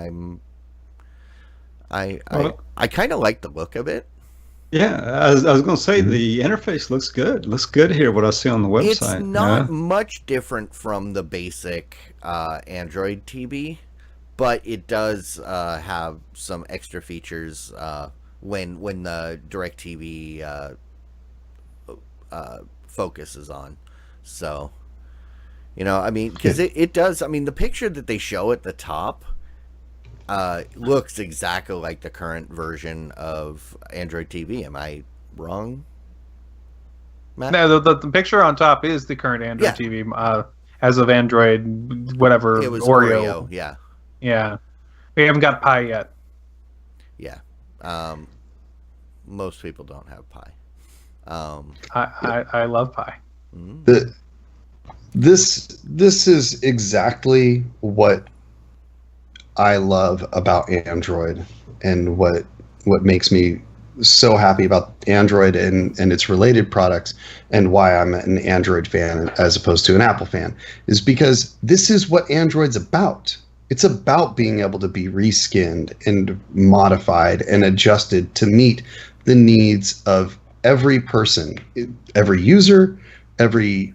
I kind of like the look of it. Yeah, I was going to say the interface looks good. Looks good here. What I see on the It's website. not much different from the basic Android TV, but it does have some extra features when the DirecTV focus is on. So, I mean, because it does. I mean, the picture that they show at the top looks exactly like the current version of Android TV. Am I wrong, Matt? No, the picture on top is the current Android Yeah. TV as of Android, whatever, It was Oreo. Oreo. Yeah. Yeah. We haven't got Pi yet. Yeah. Most people don't have Pi. I love Pi. This is exactly what I love about Android, and what makes me so happy about Android and its related products, and why I'm an Android fan as opposed to an Apple fan, is because this is what Android's about. It's about being able to be reskinned and modified and adjusted to meet the needs of every person, every user, every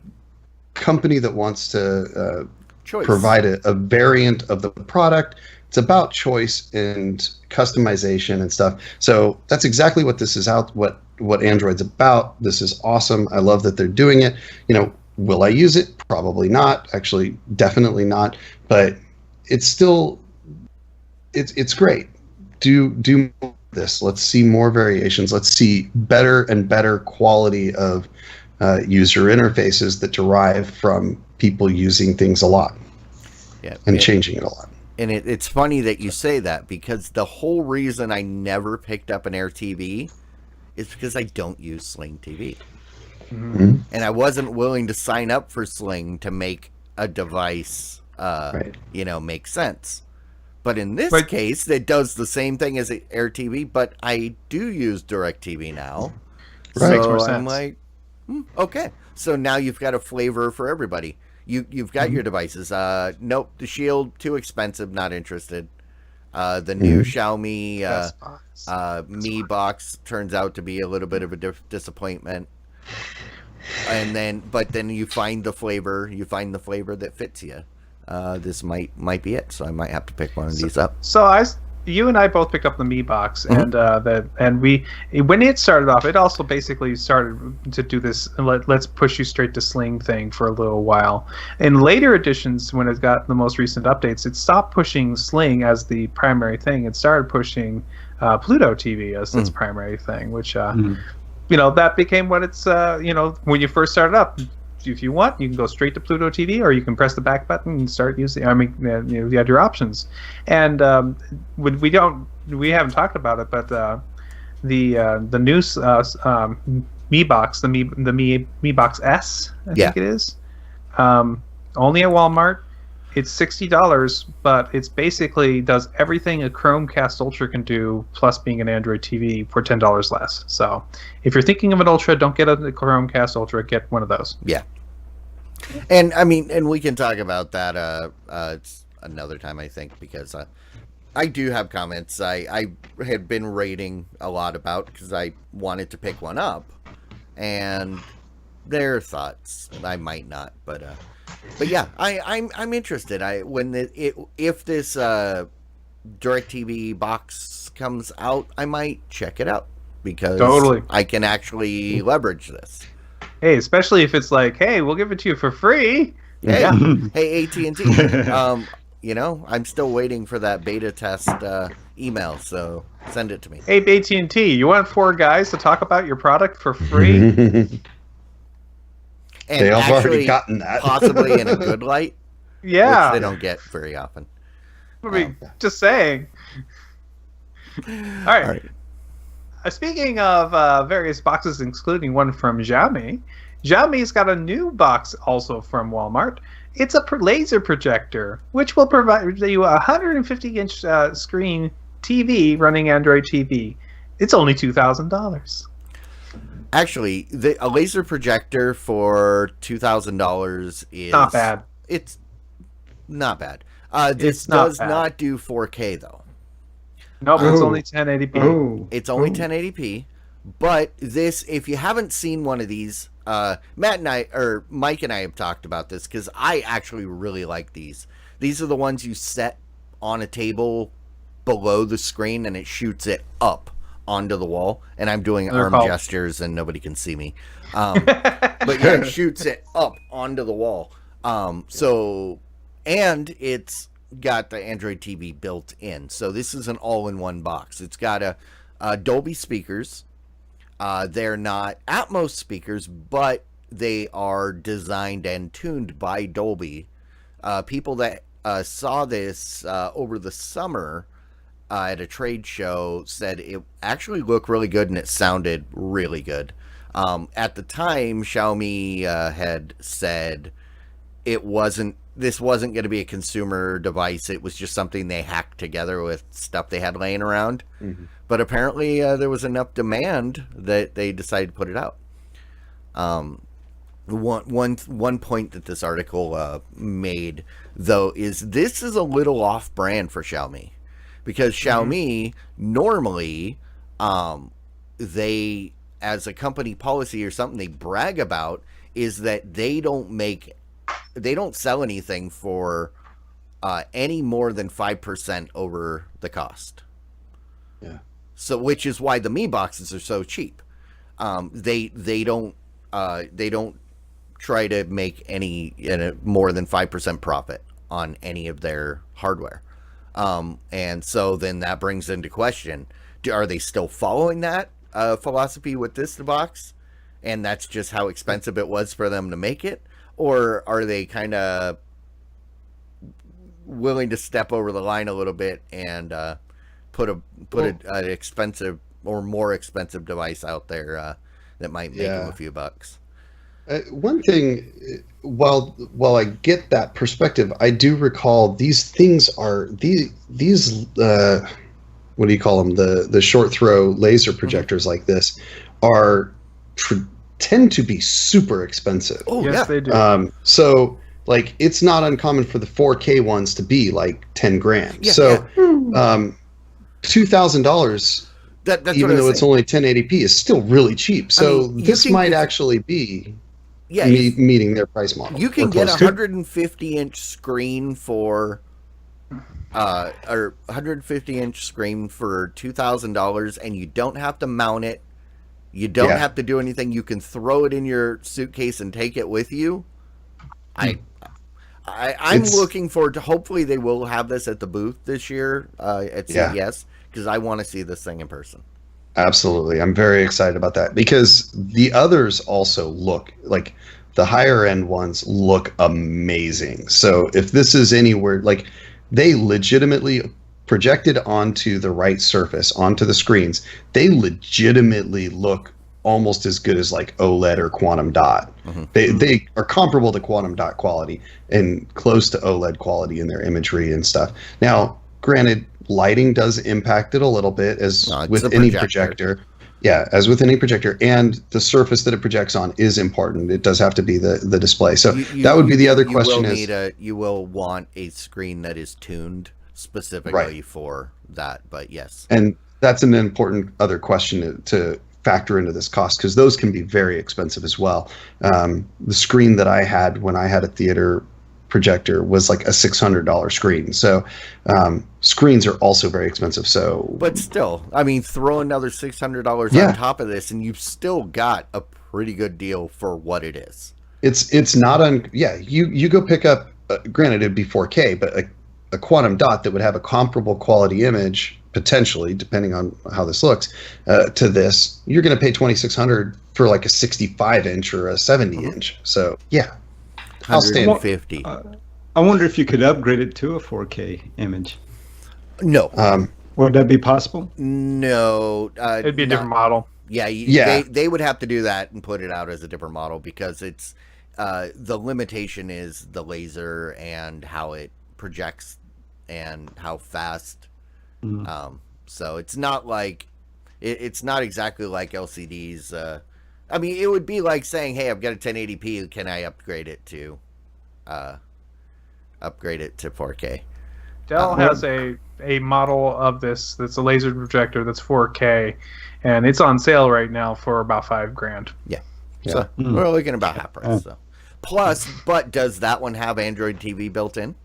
company that wants to provide a variant of the product. It's about choice and customization and stuff. So that's exactly what this is what Android's about. This is awesome. I love that they're doing it. Will I use it? Probably not. Actually, definitely not. But it's still, it's great. Do more of this. Let's see more variations. Let's see better and better quality of user interfaces that derive from people using things a lot and changing it a lot. And it's funny that you say that, because the whole reason I never picked up an Air TV is because I don't use Sling TV. Mm-hmm. And I wasn't willing to sign up for Sling to make a device, make sense. But in this case, it does the same thing as Air TV, but I do use DirecTV now. Right. So Makes more sense. I'm like, okay. So now you've got a flavor for everybody. You've got your devices. Nope, the Shield, too expensive, not interested. The new Xiaomi Mi box turns out to be a little bit of a disappointment. But then you find the flavor. You find the flavor that fits you. This might be it. So I might have to pick one of these up. So you and I both picked up the Mi box, and when it started off, it also basically started to do this let's push you straight to Sling thing for a little while. In later editions, when it got the most recent updates, it stopped pushing Sling as the primary thing. It started pushing Pluto TV as its primary thing, which that became what it's when you first started up. If you want, you can go straight to Pluto TV, or you can press the back button and start using. You have your options. And we haven't talked about it, but the new Mi box, the Mi box S, I think it is, only at Walmart. It's $60, but it's basically does everything a Chromecast Ultra can do, plus being an Android TV for $10 less. So if you're thinking of an Ultra, don't get a Chromecast Ultra. Get one of those. Yeah. And I mean, and we can talk about that it's another time, I think, because I do have comments I had been rating a lot about, because I wanted to pick one up, and their thoughts I might not, but yeah, I'm interested. If this DirecTV box comes out, I might check it out, because Totally. I can actually leverage this. Hey, especially if it's like, hey, we'll give it to you for free. Hey, Yeah. hey, AT&T. I'm still waiting for that beta test email, so send it to me. Hey, AT&T, you want 4 guys to talk about your product for free? And They have actually, already gotten that. possibly in a good light, Yeah. which they don't get very often. I mean, just saying. All right. Speaking of various boxes, including one from Xiaomi, Xiaomi's got a new box also from Walmart. It's a laser projector, which will provide you a 150-inch screen TV running Android TV. It's only $2,000. Actually, a laser projector for $2,000 is Not bad. It's not bad. This It's not does bad. not do 4K though. Nope, it's only 1080p. It's only 1080p, But this, if you haven't seen one of these, Matt and I, or Mike and I have talked about this because I actually really like these. These are the ones you set on a table below the screen and it shoots it up onto the wall. And I'm doing arm gestures and nobody can see me. But yeah, it shoots it up onto the wall. And it's got the Android TV built in. So this is an all-in-one box. It's got a Dolby speakers. They're not Atmos speakers, but they are designed and tuned by Dolby. People that saw this over the summer at a trade show said it actually looked really good and it sounded really good. At the time, Xiaomi had said this wasn't going to be a consumer device. It was just something they hacked together with stuff they had laying around. Mm-hmm. But apparently there was enough demand that they decided to put it out. One point that this article made, though, is this is a little off-brand for Xiaomi. Because Xiaomi, normally, they, as a company policy or something they brag about, is that they don't sell anything for any more than 5% over the cost. Yeah. So, which is why the Mi boxes are so cheap. They don't try to make any more than 5% profit on any of their hardware. And so then that brings into question: are they still following that philosophy with this box? And that's just how expensive it was for them to make it. Or are they kind of willing to step over the line a little bit and put an expensive or more expensive device out there that might make them a few bucks? One thing, while I get that perspective, I do recall these things are these what do you call them, the short throw laser projectors like this are tend to be super expensive. Oh, yes, they do. So like it's not uncommon for the 4K ones to be like 10 grand. Yeah, so $2,000, even though it's only 1080p, is still really cheap. So this might actually be meeting their price model. You can get a 150-inch screen for or 150-inch screen for $2,000, and you don't have to mount it. You don't have to do anything. You can throw it in your suitcase and take it with you. I'm looking forward to. Hopefully, they will have this at the booth this year at CES, because I want to see this thing in person. Absolutely, I'm very excited about that because the others also look like the higher end ones look amazing. So if this is anywhere, like they legitimately projected onto the right surface, onto the screens, they legitimately look almost as good as like OLED or quantum dot. Mm-hmm. They are comparable to quantum dot quality and close to OLED quality in their imagery and stuff. Now, granted, lighting does impact it a little bit, as with any projector. Yeah, as with any projector, and the surface that it projects on is important. It does have to be the display. So that would be the other question. You will want a screen that is tuned specifically for that, but yes. And that's an important other question to factor into this cost, because those can be very expensive as well. The screen that I had when I had a theater projector was like a $600 screen. So screens are also very expensive. So, but still, I mean, throw another $600 on top of this, and you've still got a pretty good deal for what it is. It's not you go pick up. Granted, it'd be 4K, but a quantum dot that would have a comparable quality image, potentially, depending on how this looks, to this, you're going to pay $2,600 for like a 65-inch or a 70-inch. So yeah. 150. I wonder if you could upgrade it to a 4K image. No. Would that be possible? No. It'd be a different model. Yeah. They would have to do that and put it out as a different model, because it's the limitation is the laser and how it projects and how fast. Mm-hmm. So it's not like it's not exactly like LCDs. I mean, it would be like saying, "Hey, I've got a 1080p. Can I upgrade it to 4K?" Dell has a model of this that's a laser projector that's 4K, and it's on sale right now for about $5,000. Yeah. Yeah. So we're looking about half price. So. Plus, but does that one have Android TV built in?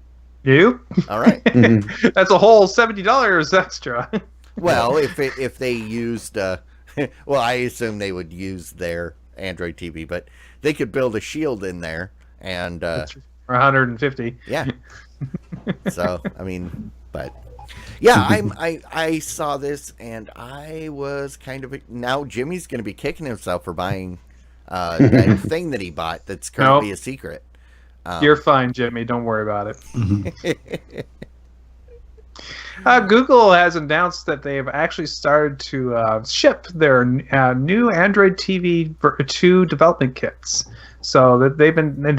You? All right. That's a whole $70 extra. Well, if they used, well, I assume they would use their Android TV, but they could build a Shield in there and or 150. yeah. So I mean, but yeah, I saw this and I was kind of now Jimmy's going to be kicking himself for buying that thing that he bought that's currently a secret. You're fine, Jimmy. Don't worry about it. Google has announced that they have actually started to ship their new Android TV 2 development kits. So that they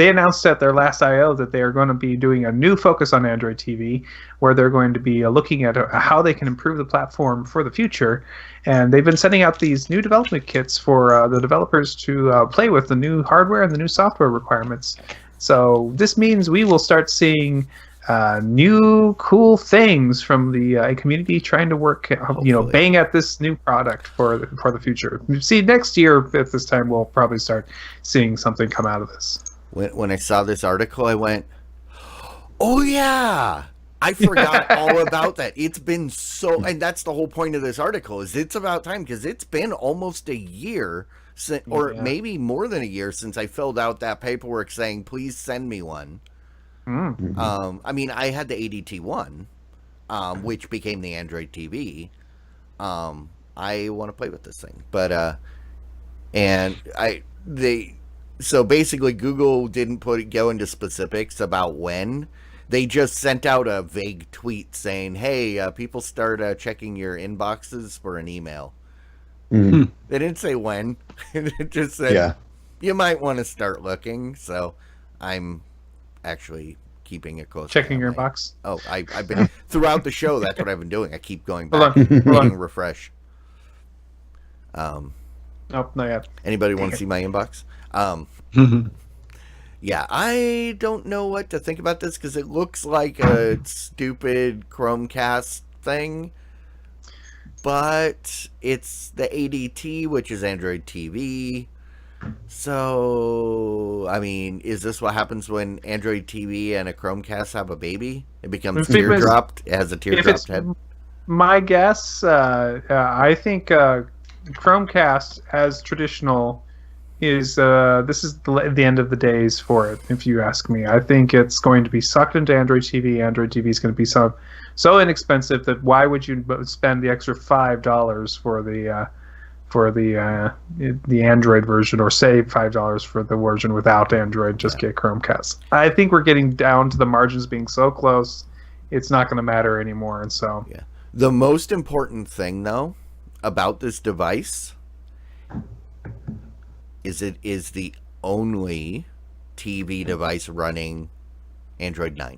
announced at their last I/O that they are going to be doing a new focus on Android TV, where they're going to be looking at how they can improve the platform for the future. And they've been sending out these new development kits for the developers to play with the new hardware and the new software requirements. So this means we will start seeing new cool things from the community trying to work, bang at this new product for the future. See, next year at this time we'll probably start seeing something come out of this. When I saw this article, I went, "Oh yeah, I forgot all about that." It's been so, and that's the whole point of this article is it's about time because it's been almost a year. Or maybe more than a year since I filled out that paperwork saying, please send me one. Mm-hmm. I mean, I had the ADT one, which became the Android TV. I want to play with this thing, but, so basically Google didn't go into specifics about when. They just sent out a vague tweet saying, hey, people start checking your inboxes for an email. Mm-hmm. They didn't say when. It just said you might want to start looking. So I'm actually keeping a close checking your box. Oh, I've been throughout the show. That's what I've been doing. I keep going back, hitting refresh. Nope, not yet. Anybody want to see my inbox? Yeah, I don't know what to think about this because it looks like a stupid Chromecast thing. But it's the ADT, which is Android TV. So, I mean, is this what happens when Android TV and a Chromecast have a baby? It becomes teardropped. It has a teardropped head. My guess, I think Chromecast as traditional is this is the end of the days for it. If you ask me, I think it's going to be sucked into Android TV. Android TV is going to be so inexpensive that why would you spend the extra $5 for the Android version, or save $5 for the version without Android? Just get Chromecast. I think we're getting down to the margins being so close, it's not going to matter anymore. And so, the most important thing though about this device is it is the only TV device running Android 9.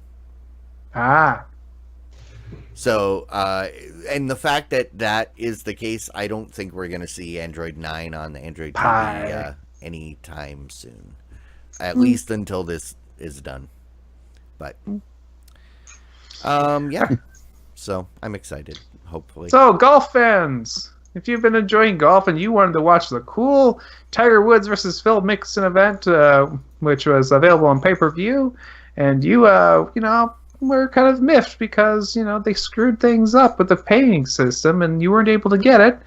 So, and the fact that that is the case, I don't think we're going to see Android 9 on the Android TV anytime soon. At least until this is done. But, yeah. So, I'm excited, hopefully. So, golf fans, if you've been enjoying golf and you wanted to watch the cool Tiger Woods versus Phil Mickelson event, which was available on pay-per-view, and you were kind of miffed because they screwed things up with the paying system and you weren't able to get it.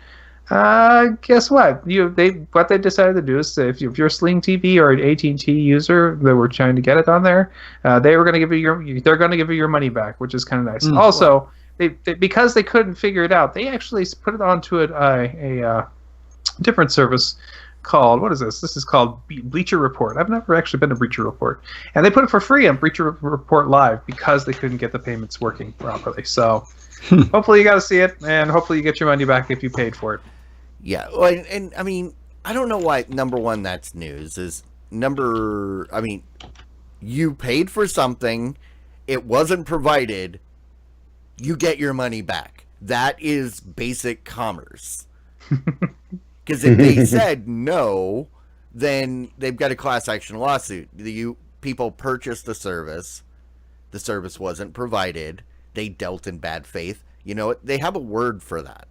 Guess what? What they decided to do is if you're a Sling TV or an AT&T user that were trying to get it on there, they're going to give you your money back, which is kind of nice. Also, they because they couldn't figure it out, they actually put it onto a different service called, what is this? This is called Bleacher Report. I've never actually been to Bleacher Report. And they put it for free on Bleacher Report Live because they couldn't get the payments working properly. So hopefully you got to see it, and hopefully you get your money back if you paid for it. Yeah, and I mean, I don't know why, number one, that's news. You paid for something, it wasn't provided, you get your money back. That is basic commerce. Because if they said no, then they've got a class action lawsuit. People purchased the service wasn't provided, they dealt in bad faith. You know, they have a word for that.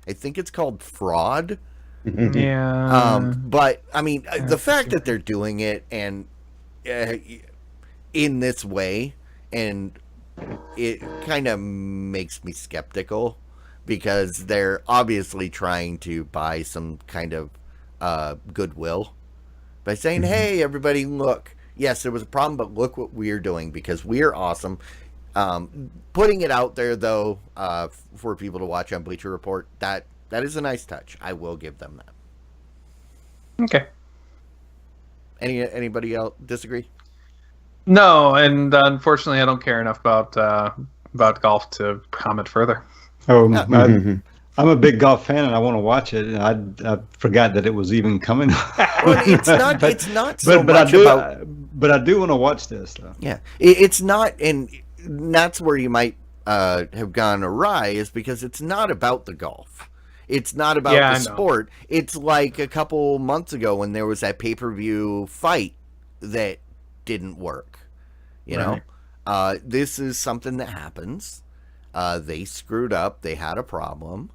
I think it's called fraud. Yeah. But I mean, the fact that right. they're doing it and in this way, and it kind of makes me skeptical because they're obviously trying to buy some kind of goodwill by saying, "Hey, everybody, look. Yes, there was a problem, but look what we're doing because we're awesome." Putting it out there though, for people to watch on Bleacher Report, that is a nice touch. I will give them that. Okay. Anybody else disagree? No, and unfortunately, I don't care enough about golf to comment further. Oh, Mhm. I'm a big golf fan, and I want to watch it. And I forgot that it was even coming. Well, it's not. But- It's not so but much about. But I do want to watch this, though. Yeah, it's not, and that's where you might have gone awry, is because it's not about the golf. It's not about Yeah, the I know. sport. It's like a couple months ago when there was that pay-per-view fight that didn't work. You know, this is something that happens. They screwed up. They had a problem.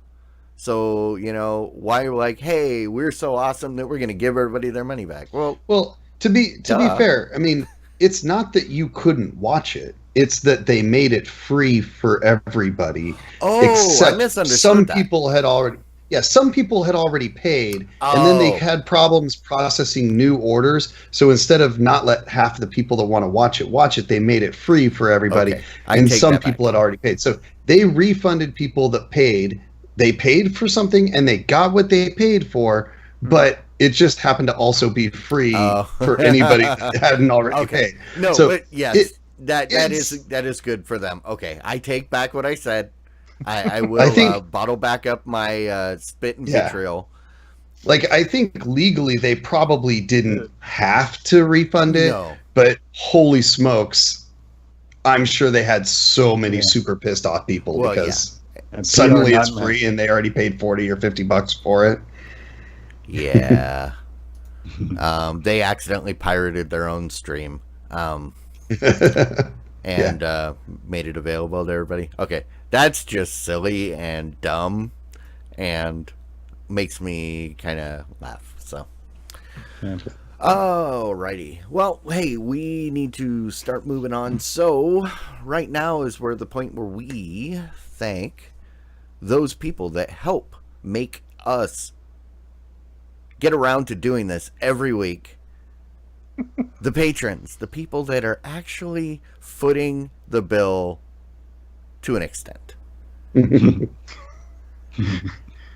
So, you know, why like, hey, we're so awesome that we're going to give everybody their money back? Well, Well, to be fair, I mean, it's not that you couldn't watch it. It's that they made it free for everybody. oh, except I misunderstood some that. people had already paid, and then they Oh. had problems processing new orders. So instead of not let half the people that want to watch it, they made it free for everybody. Okay, I And take some that back. people had already paid. So they refunded people that paid. They paid for something and they got what they paid for, but it just happened to also be free Oh. for anybody that hadn't already Okay. paid. No, So but yes, it- that it's- is good for them. Okay, I take back what I said. I will I think- bottle back up my spit and Yeah. vitriol. Like, I think legally they probably didn't have to refund it, No. but holy smokes, I'm sure they had so many Yeah. super pissed off people Well, because And suddenly PR it's not free and they already paid $40 or $50 for it. Yeah. They accidentally pirated their own stream. And made it available to everybody. Okay, that's just silly and dumb, and makes me kind of laugh. So, Yeah. alrighty. Well, hey, we need to start moving on. So, right now is where the point where we thank those people that help make us get around to doing this every week. The patrons, the people that are actually footing the bill to an extent.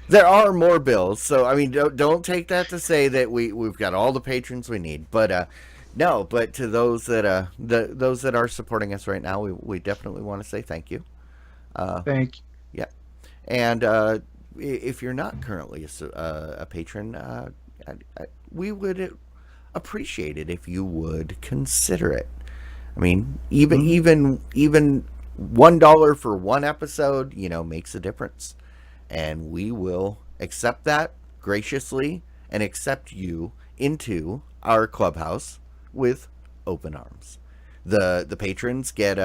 There are more bills, so I mean, don't take that to say that we've got all the patrons we need. But no, but to those that those that are supporting us right now, we definitely want to say thank you. Thank you. And if you're not currently a patron, we would appreciate it if you would consider it. I mean, even $1 for one episode, you know, makes a difference, and we will accept that graciously and accept you into our clubhouse with open arms. The patrons get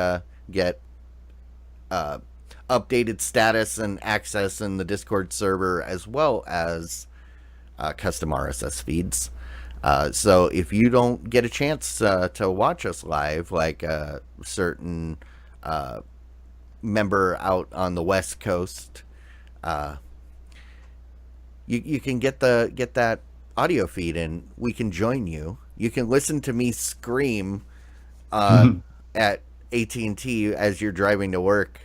updated status and access in the Discord server, as well as custom RSS feeds. So if you don't get a chance to watch us live, like a certain member out on the West Coast, you can get that audio feed, and we can join you. You can listen to me scream at AT&T as you're driving to work,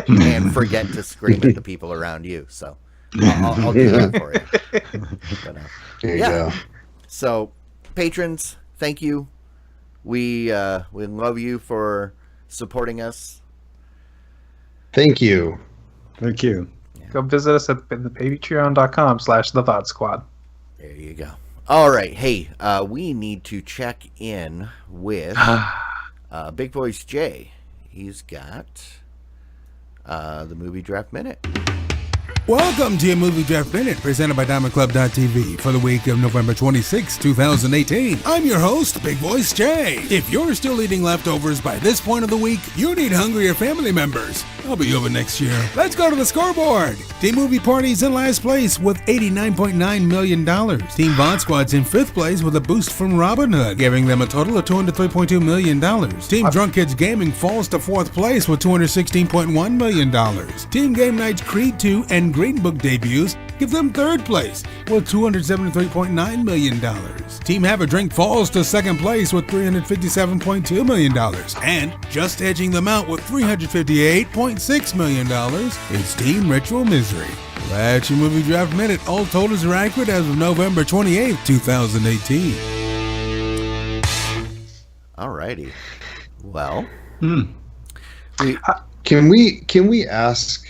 and forget to scream at the people around you. So I'll do that for you. But, There you yeah. go. So, patrons, thank you. We love you for supporting us. Thank you. Thank you. Go visit us at patreon.com/theVodSquad. There you go. All right. Hey, we need to check in with Big Voice Jay. He's got the movie draft minute. Welcome to your Movie Draft Minute, presented by DiamondClub.tv for the week of November 26, 2018. I'm your host, Big Voice Jay. If you're still eating leftovers by this point of the week, you need hungrier family members. I'll be over next year. Let's go to the scoreboard. Team Movie Party's in last place with $89.9 million. Team Vaught Squad's in 5th place with a boost from Robin Hood, giving them a total of $203.2 million. Team Drunk Kids Gaming falls to 4th place with $216.1 million. Team Game Night's Creed 2 and Green Book debuts give them 3rd place with $273.9 million. Team Have a Drink falls to 2nd place with $357.2 million. And just edging them out with $358.6 million is Team Ritual Misery. That's your Movie Draft Minute. All totals are accurate as of November 28, 2018. Alrighty. Well, Can we ask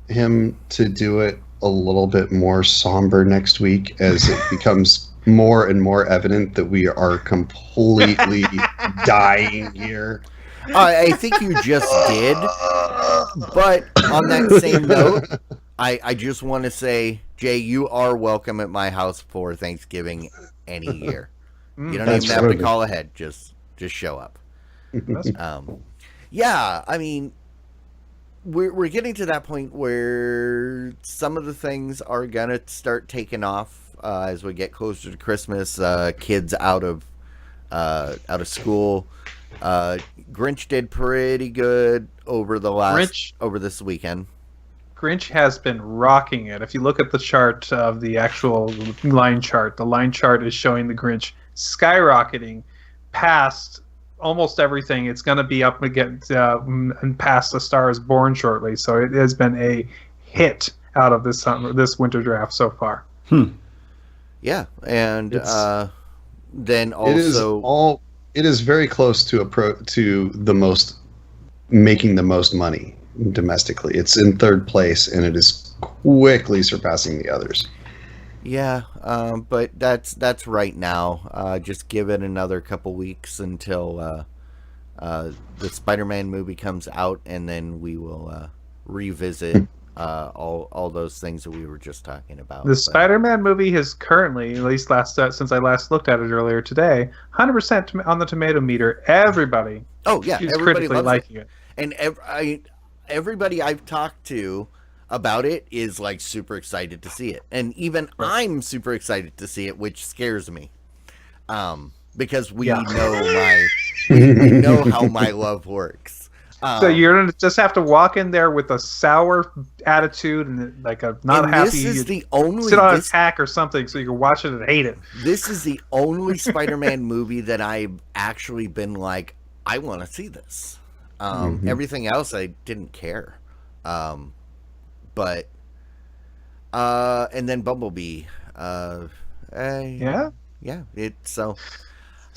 him to do it a little bit more somber next week as it becomes more and more evident that we are completely dying here? I think you just did. But on that same note, I just want to say, Jay, you are welcome at my house for Thanksgiving any year. You don't even have to call ahead. Just show up. Yeah, I mean, we're getting to that point where some of the things are gonna start taking off as we get closer to Christmas. Kids out of school. Grinch did pretty good over this weekend. Grinch has been rocking it. If you look at the chart of the actual line chart, the line chart is showing the Grinch skyrocketing past almost everything. It's going to be up against and past A Star Is Born shortly. So it has been a hit out of this winter draft so far. Yeah, and then also it is very close to making the most money domestically. It's in 3rd place, and it is quickly surpassing the others. Yeah, but that's right now. Just give it another couple weeks until the Spider-Man movie comes out, and then we will revisit all those things that we were just talking about. The Spider-Man movie has currently, at least since I last looked at it earlier today, 100% on the tomato meter. Everybody, everybody critically loves liking it. And everybody I've talked to about it is like super excited to see it, and even I'm super excited to see it, which scares me, because we know how my love works. So you're gonna just have to walk in there with a sour attitude and like a not happy. This is the only sit on a tack or something so you can watch it and hate it. This is the only Spider-Man movie that I've actually been like, I want to see this. Everything else I didn't care. But and then Bumblebee. It's so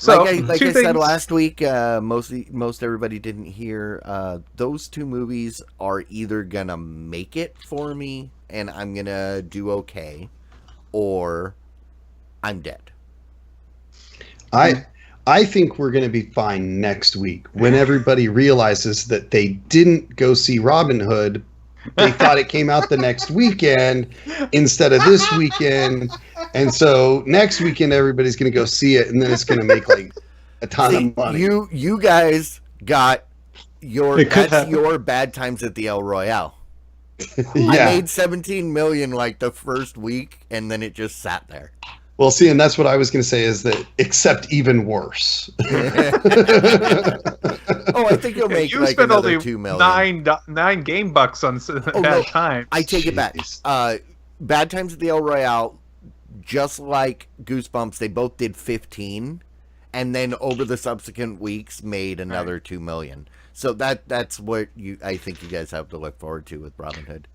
like I said last week, most everybody didn't hear, those two movies are either gonna make it for me and I'm gonna do okay, or I'm dead. I think we're going to be fine next week when everybody realizes that they didn't go see Robin Hood. They thought it came out the next weekend instead of this weekend. And so next weekend, everybody's going to go see it, and then it's going to make like a ton of money. You guys got your Bad Times at the El Royale. I made $17 million like the first week, and then it just sat there. Well, see, and that's what I was going to say is that, except even worse. I think you'll make like another $2 million. Nine game bucks on Bad Times. I take it back. Bad Times at the El Royale, just like Goosebumps, they both did 15, and then over the subsequent weeks made another $2 million. So that's what I think you guys have to look forward to with Robin Hood.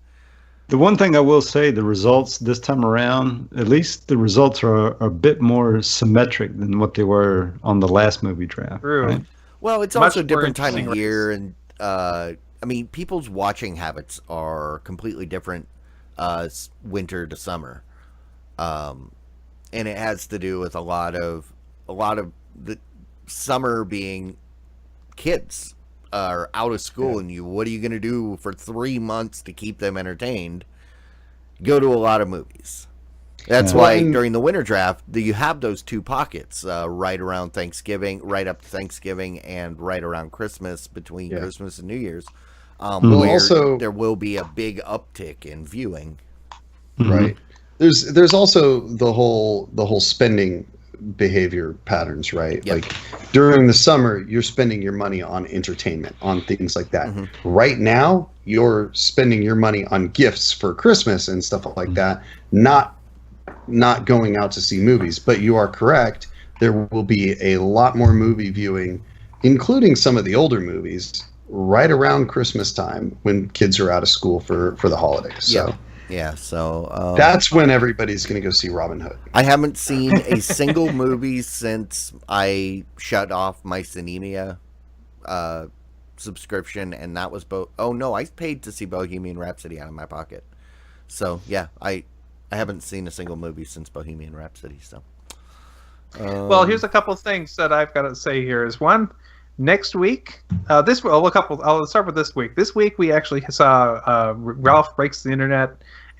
The one thing I will say, the results this time around, at least the results are a bit more symmetric than what they were on the last movie draft. True. Right? Well, it's also a different time of year, and I mean, people's watching habits are completely different winter to summer, and it has to do with a lot of the summer being kids are out of school, and what are you going to do for 3 months to keep them entertained? go to a lot of movies. That's Yeah. why Well, and- during the winter draft, you have those two pockets right around Thanksgiving, right up to Thanksgiving, and right around Christmas, between Yeah. Christmas and New Year's, Well, where also- there will be a big uptick in viewing. Right. There's also the whole spending behavior patterns, right? Yep. Like during the summer, you're spending your money on entertainment, on things like that. Right now, you're spending your money on gifts for Christmas and stuff like that, not going out to see movies. But you are correct. There will be a lot more movie viewing, including some of the older movies, right around Christmas time when kids are out of school for the holidays. So. Yep. Yeah, so That's when everybody's going to go see Robin Hood. I haven't seen a single movie since I shut off my Cinemia subscription, and that was Oh no, I paid to see Bohemian Rhapsody out of my pocket. So yeah, I haven't seen a single movie since Bohemian Rhapsody. So Well, here's a couple of things that I've got to say here. Is one, next week, I'll start with this week. This week we actually saw Ralph Breaks the Internet,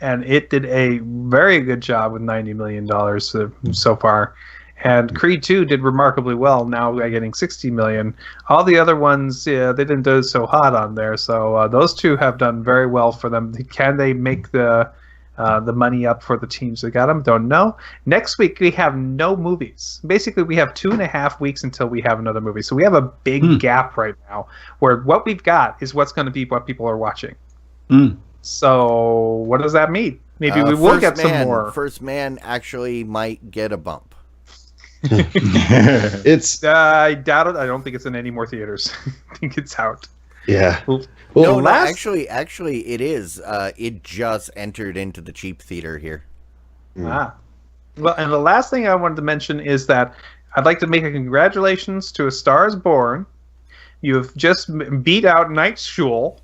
and it did a very good job with $90 million so far. And Creed 2 did remarkably well, now getting $60 million. All the other ones, they didn't do so hot on there. So those two have done very well for them. Can they make the money up for the teams that got them? Don't know. Next week we have no movies. Basically, we have 2.5 weeks until we have another movie. So we have a big gap right now where what we've got is what's going to be what people are watching. So what does that mean? Maybe we will get some more. First Man actually might get a bump. It's I doubt it. I don't think it's in any more theaters. I think it's out. yeah. Well, No, actually, it is. It just entered into the cheap theater here. Well, and the last thing I wanted to mention is that I'd like to make a congratulations to A Star Is Born. You have just beat out Night School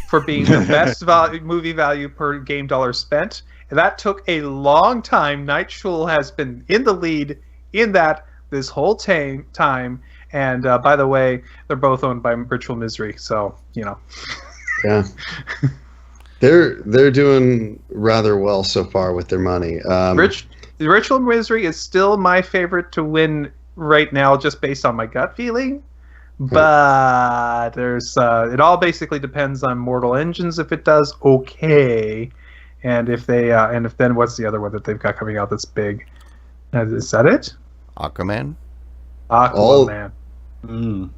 for being the best movie value per game dollar spent. And that took a long time. Night School has been in the lead in that this whole time. And by the way, they're both owned by Ritual Misery, so Yeah. They're doing rather well so far with their money. The Ritual Misery is still my favorite to win right now, just based on my gut feeling. But there's it all basically depends on Mortal Engines. If it does okay, and if then what's the other one that they've got coming out that's big? Is that it? Aquaman. Aquaman.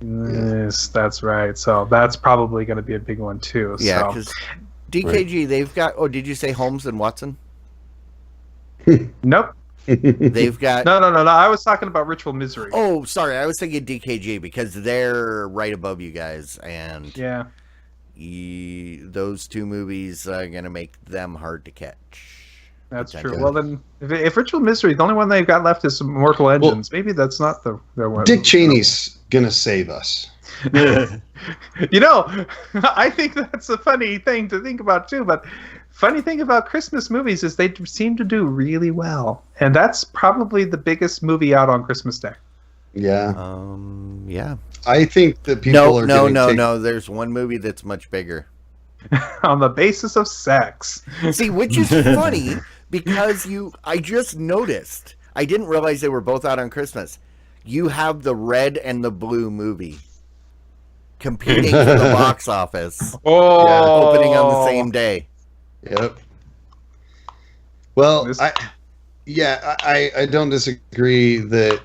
Yes, that's right. So that's probably going to be a big one too. Yeah, so. because DKG, they've got. Oh, did you say Holmes and Watson? Nope. They've got. No. I was talking about Ritual Misery. Oh, sorry. I was thinking DKG because they're right above you guys, and Yeah. Those two movies are gonna make them hard to catch. That's true. Potentially. Well, then, if Ritual Misery, the only one they've got left is Mortal Engines. Maybe that's not the one. Dick Cheney's gonna save us. I think that's a funny thing to think about too. But funny thing about Christmas movies is they seem to do really well, and that's probably the biggest movie out on Christmas Day. Yeah. Yeah. I think that people are No. There's one movie that's much bigger. On the basis of sex. See, which is funny because I just noticed. I didn't realize they were both out on Christmas. You have the red and the blue movie competing for the box office, Oh, opening on the same day. Yep. Well, I don't disagree that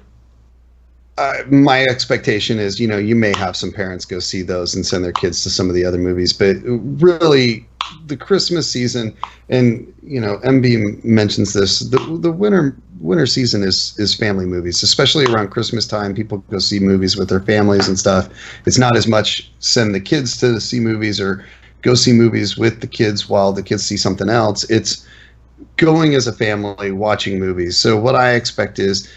my expectation is, you may have some parents go see those and send their kids to some of the other movies, but really the Christmas season, and MB mentions this, the winter season is family movies, especially around Christmas time. People go see movies with their families and stuff. It's not as much send the kids to see movies or go see movies with the kids while the kids see something else. It's going as a family, watching movies. So what I expect is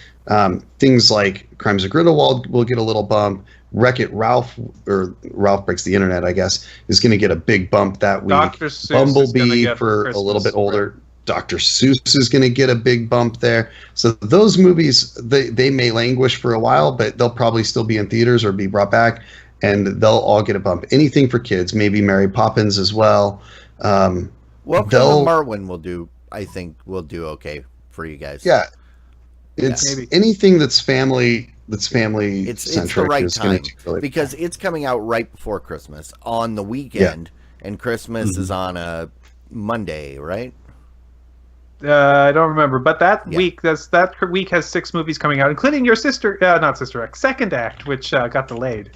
things like Crimes of Grindelwald will get a little bump. Wreck-It Ralph, or Ralph Breaks the Internet, I guess, is going to get a big bump that week. Dr. Seuss Bumblebee for a little bit older. Dr. Seuss is going to get a big bump there. So those movies, they may languish for a while, but they'll probably still be in theaters or be brought back, and they'll all get a bump. Anything for kids, maybe Mary Poppins as well. Welcome to Marwin will do I think will do okay for you guys. Yeah, it's Maybe. anything that's family centric It's the right is going time to do really because it's coming out right before Christmas on the weekend, and Christmas is on a Monday, right? I don't remember, but that Yeah. week has 6 movies coming out, including your not Sister Act, Second Act, which got delayed.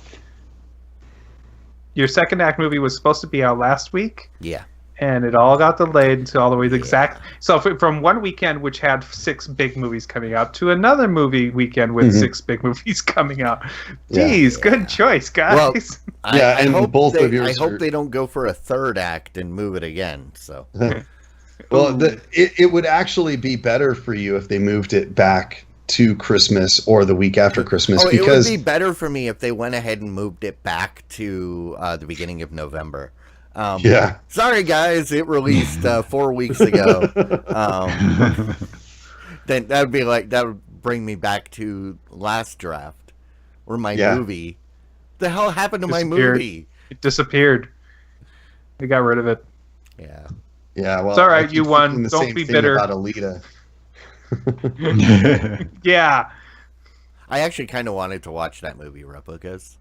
Your Second Act movie was supposed to be out last week, Yeah. and it all got delayed until all the way to exact. So from one weekend, which had 6 big movies coming out, to another movie weekend with 6 big movies coming out. Jeez, good choice, guys. Well, Yeah, and hope both they, of yours I hope are- they don't go for a third act and move it again. So Well, it would actually be better for you if they moved it back to Christmas or the week after Christmas, it would because be better for me if they went ahead and moved it back to the beginning of November. yeah, Sorry, guys, it released 4 weeks ago. Then that would bring me back to last draft, or my movie. The hell happened to my Disappeared. movie? It disappeared. They got rid of it. Yeah. yeah. Well, It's all right, I keep you won. thinking the Don't same be thing bitter. about Alita. Yeah. I actually kind of wanted to watch that movie, Replicas.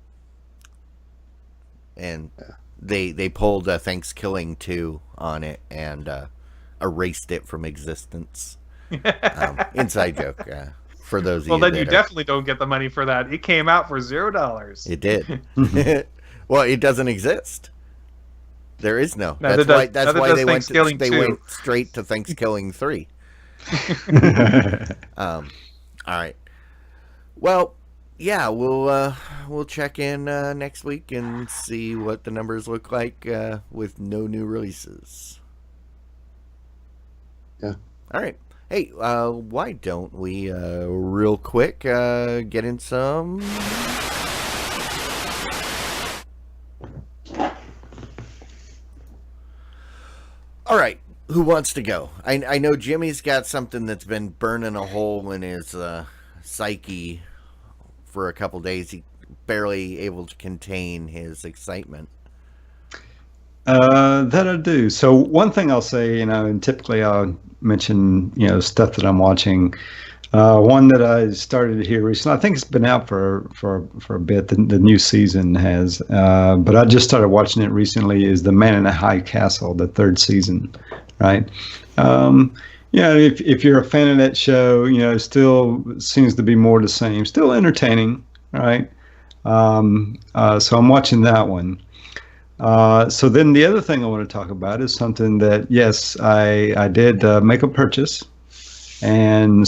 And they pulled Thanksgiving 2 on it and erased it from existence. Inside joke for those of Well, you then that you definitely don't get the money for that. It came out for $0. It did. Well, it doesn't exist. There is no. Neither That's does why they Thanksgiving they 2. went straight to Thanksgiving 3. All right. Well, yeah, we'll check in next week and see what the numbers look like with no new releases. Yeah. All right. Hey, why don't we real quick get in some. All right, who wants to go? I know Jimmy's got something that's been burning a hole in his psyche for a couple days. He barely able to contain his excitement. That I do. So one thing I'll say, and typically I'll mention, stuff that I'm watching. One that I started here recently. I think it's been out for a bit. The new season has, but I just started watching it recently. Is The Man in the High Castle, the 3rd season, right? If you're a fan of that show, it still seems to be more the same. Still entertaining, right? So I'm watching that one. So then the other thing I want to talk about is something that, yes, I did make a purchase. And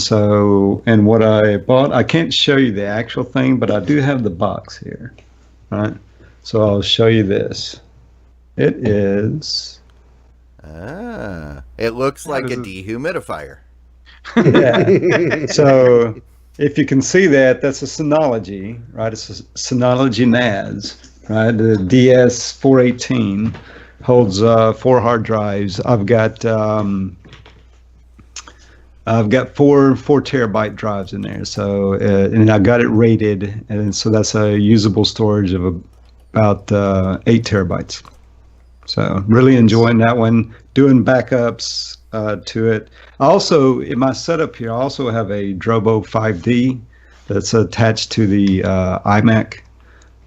what I bought, I can't show you the actual thing, but I do have the box here, right? So I'll show you this. It is... It looks like a is it? dehumidifier. Yeah. So if you can see that, that's a Synology, right? It's a Synology NAS, right? The DS418 holds 4 hard drives. I've got 4 terabyte drives in there. So and I got it rated, and so that's a usable storage of about 8 terabytes. So really enjoying that one. Doing backups to it. Also, in my setup here, I also have a Drobo 5D that's attached to the iMac.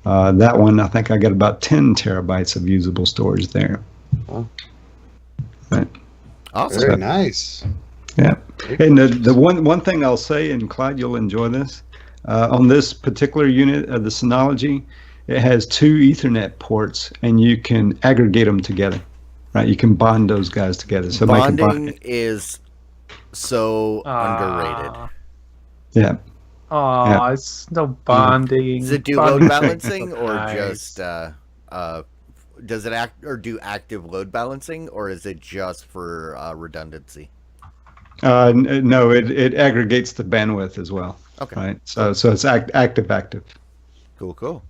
That one, I think I got about 10 terabytes of usable storage there. Wow. Right. Awesome. Very nice. Yeah. And the one thing I'll say, and Clyde, you'll enjoy this, on this particular unit of the Synology, it has 2 Ethernet ports, and you can aggregate them together, right? You can bond those guys together. So Bonding is so underrated. Yeah. Oh, it's no bonding. Does it do Bonding. load balancing or Nice. just does it do active load balancing, or is it just for redundancy? No, it aggregates the bandwidth as well. Okay. Right. So it's active. Cool.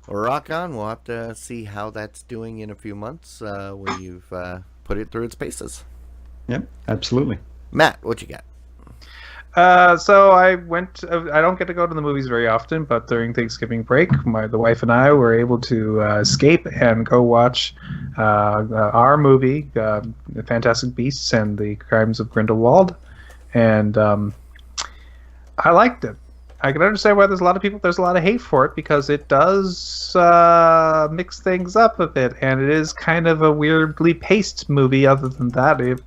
Well, rock on. We'll have to see how that's doing in a few months when you've put it through its paces. Yep. Absolutely. Matt, what you got? So I went. I don't get to go to the movies very often, but during Thanksgiving break, the wife and I were able to escape and go watch our movie, The Fantastic Beasts and the Crimes of Grindelwald, and I liked it. I can understand why there's a lot of hate for it because it does mix things up a bit, and it is kind of a weirdly paced movie. Other than that, it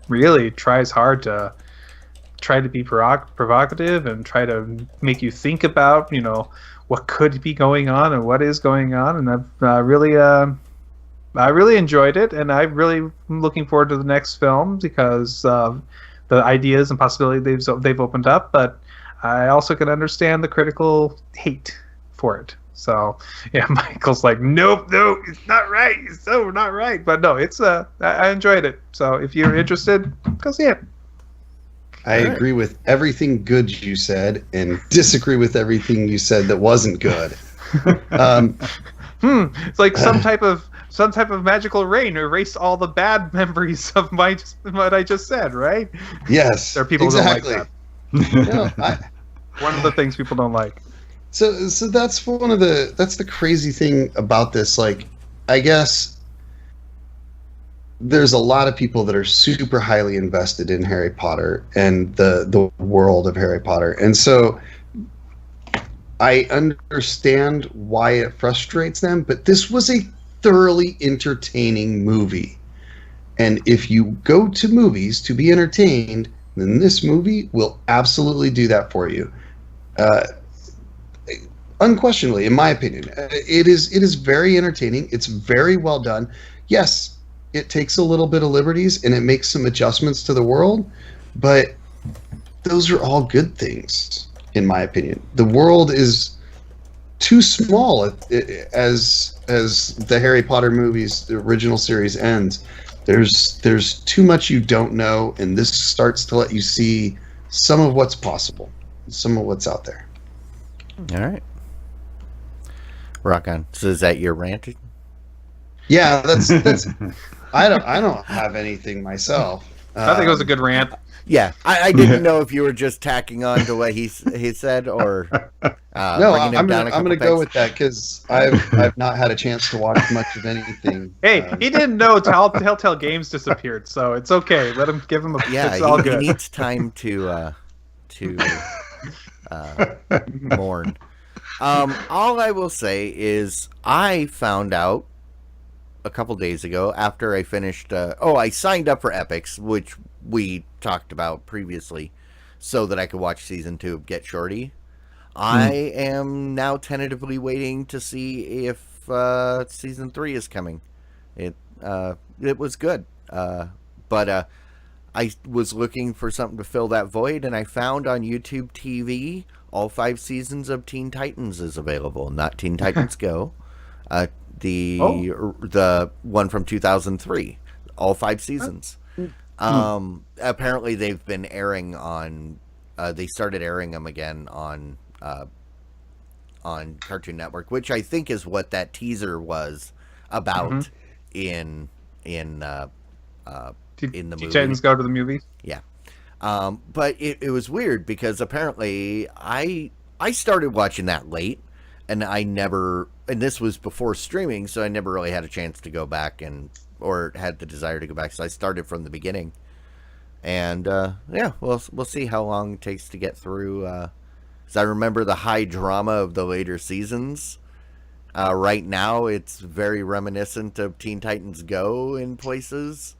really tries hard to try to be provocative and try to make you think about, what could be going on and what is going on. And I really enjoyed it, and I really am looking forward to the next film because of the ideas and possibilities they've opened up. But I also can understand the critical hate for it. So yeah, Michael's like, nope, it's not right. It's so not right. But no, it's I enjoyed it. So if you're interested, go see it. I agree with everything good you said and disagree with everything you said that wasn't good. It's like some type of magical rain erased all the bad memories of what I just said, right? Yes, There are people exactly. who don't like No, that. One of the things people don't like. So that's that's the crazy thing about this. Like, I guess there's a lot of people that are super highly invested in Harry Potter and the world of Harry Potter. And so I understand why it frustrates them, but this was a thoroughly entertaining movie. And if you go to movies to be entertained, then this movie will absolutely do that for you. Unquestionably, in my opinion, it is very entertaining. It's very well done. Yes, it takes a little bit of liberties and it makes some adjustments to the world, but those are all good things, in my opinion. The world is too small as the Harry Potter movies, the original series ends. There's too much you don't know, and this starts to let you see some of what's possible, some of what's out there. All right. Rock on. So is that your rant? Yeah, that's I don't have anything myself. I think it was a good rant. Yeah, I didn't know if you were just tacking on to what he said or No, bringing him I'm down gonna go with that because I've not had a chance to watch much of anything. Hey, he didn't know Telltale Games disappeared, so it's okay. Give him a. Yeah, it's all he good. needs time to mourn. All I will say is I found out a couple days ago after I finished. I signed up for Epics, which we talked about previously, so that I could watch season 2 of Get Shorty. I am now tentatively waiting to see if season 3 is coming. It was good, but I was looking for something to fill that void, and I found on YouTube TV all 5 seasons of Teen Titans is available. Not Teen Titans Go, the one from 2003, all 5 seasons. Apparently they've been airing on. They started airing them again on Cartoon Network, which I think is what that teaser was about in the movie. Titans go to the movies? Yeah. But it was weird because apparently I started watching that late, and and this was before streaming, so I never really had a chance to go back or had the desire to go back. So I started from the beginning, and we'll see how long it takes to get through. 'Cause I remember the high drama of the later seasons. Right now, it's very reminiscent of Teen Titans Go in places.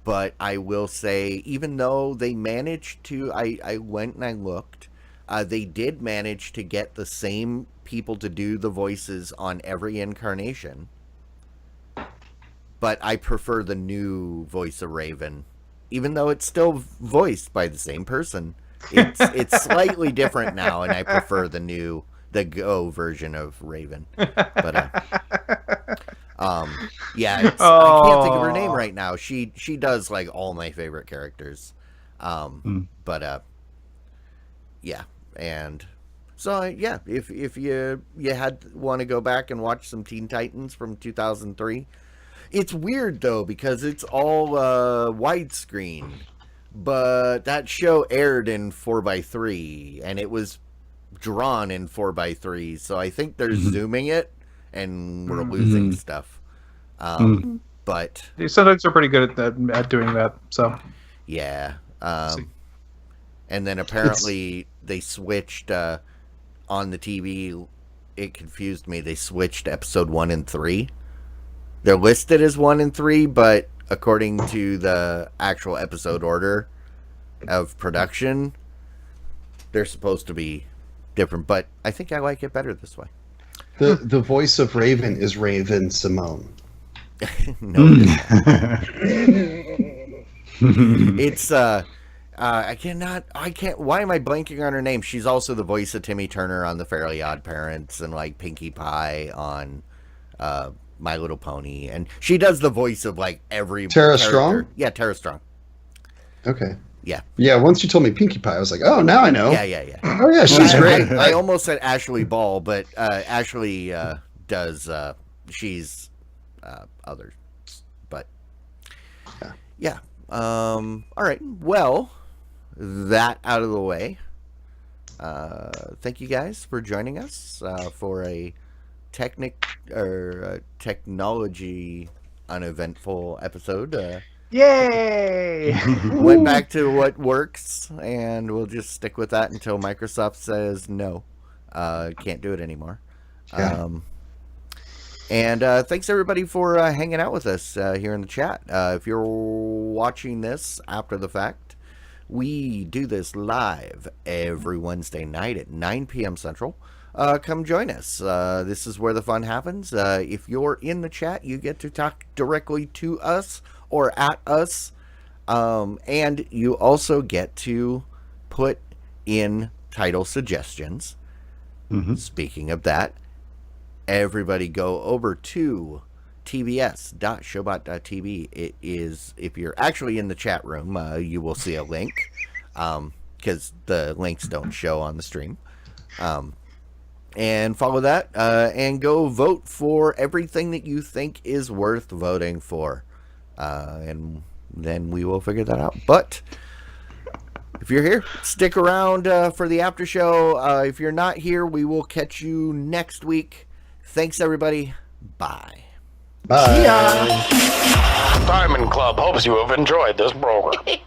But I will say, even though they managed to, I went and I looked, they did manage to get the same people to do the voices on every incarnation. But I prefer the new voice of Raven, even though it's still voiced by the same person. It's slightly different now, and I prefer the Go version of Raven. But I can't think of her name right now. She does like all my favorite characters. But and so if you want to go back and watch some Teen Titans from 2003, it's weird though because it's all widescreen, but that show aired in 4:3, and it was drawn in 4:3. So I think they're zooming it, and we're losing stuff. But Sometimes they're pretty good at doing that. So yeah. And then apparently they switched on the TV. It confused me. They switched episode 1 and 3. They're listed as 1 and 3, but according to the actual episode order of production, they're supposed to be different. But I think I like it better this way. The voice of Raven is Raven Simone. No, it's I can't. Why am I blanking on her name? She's also the voice of Timmy Turner on The Fairly Odd Parents and like Pinkie Pie on My Little Pony, and she does the voice of like every Tara character. Strong? Yeah, Tara Strong. Okay. Yeah. Yeah, once you told me Pinkie Pie, I was like, oh, now I know. Yeah. Oh, yeah, she's great. I almost said Ashley Ball, but Ashley does. She's others, but yeah. All right. Well, that out of the way. Thank you guys for joining us for a technology uneventful episode. yay! Went back to what works, and we'll just stick with that until Microsoft says no, can't do it anymore. Yeah. And thanks everybody for hanging out with us here in the chat. If you're watching this after the fact, we do this live every Wednesday night at 9 p.m. Central. Come join us. This is where the fun happens. If you're in the chat, you get to talk directly to us or at us. And you also get to put in title suggestions. Speaking of that, everybody go over to tvs.showbot.tv. It is, if you're actually in the chat room, you will see a link because the links don't show on the stream. And follow that and go vote for everything that you think is worth voting for. And then we will figure that out. But if you're here, stick around for the after show. If you're not here, we will catch you next week. Thanks, everybody. Bye. Bye. Yeah. Diamond Club hopes you have enjoyed this program.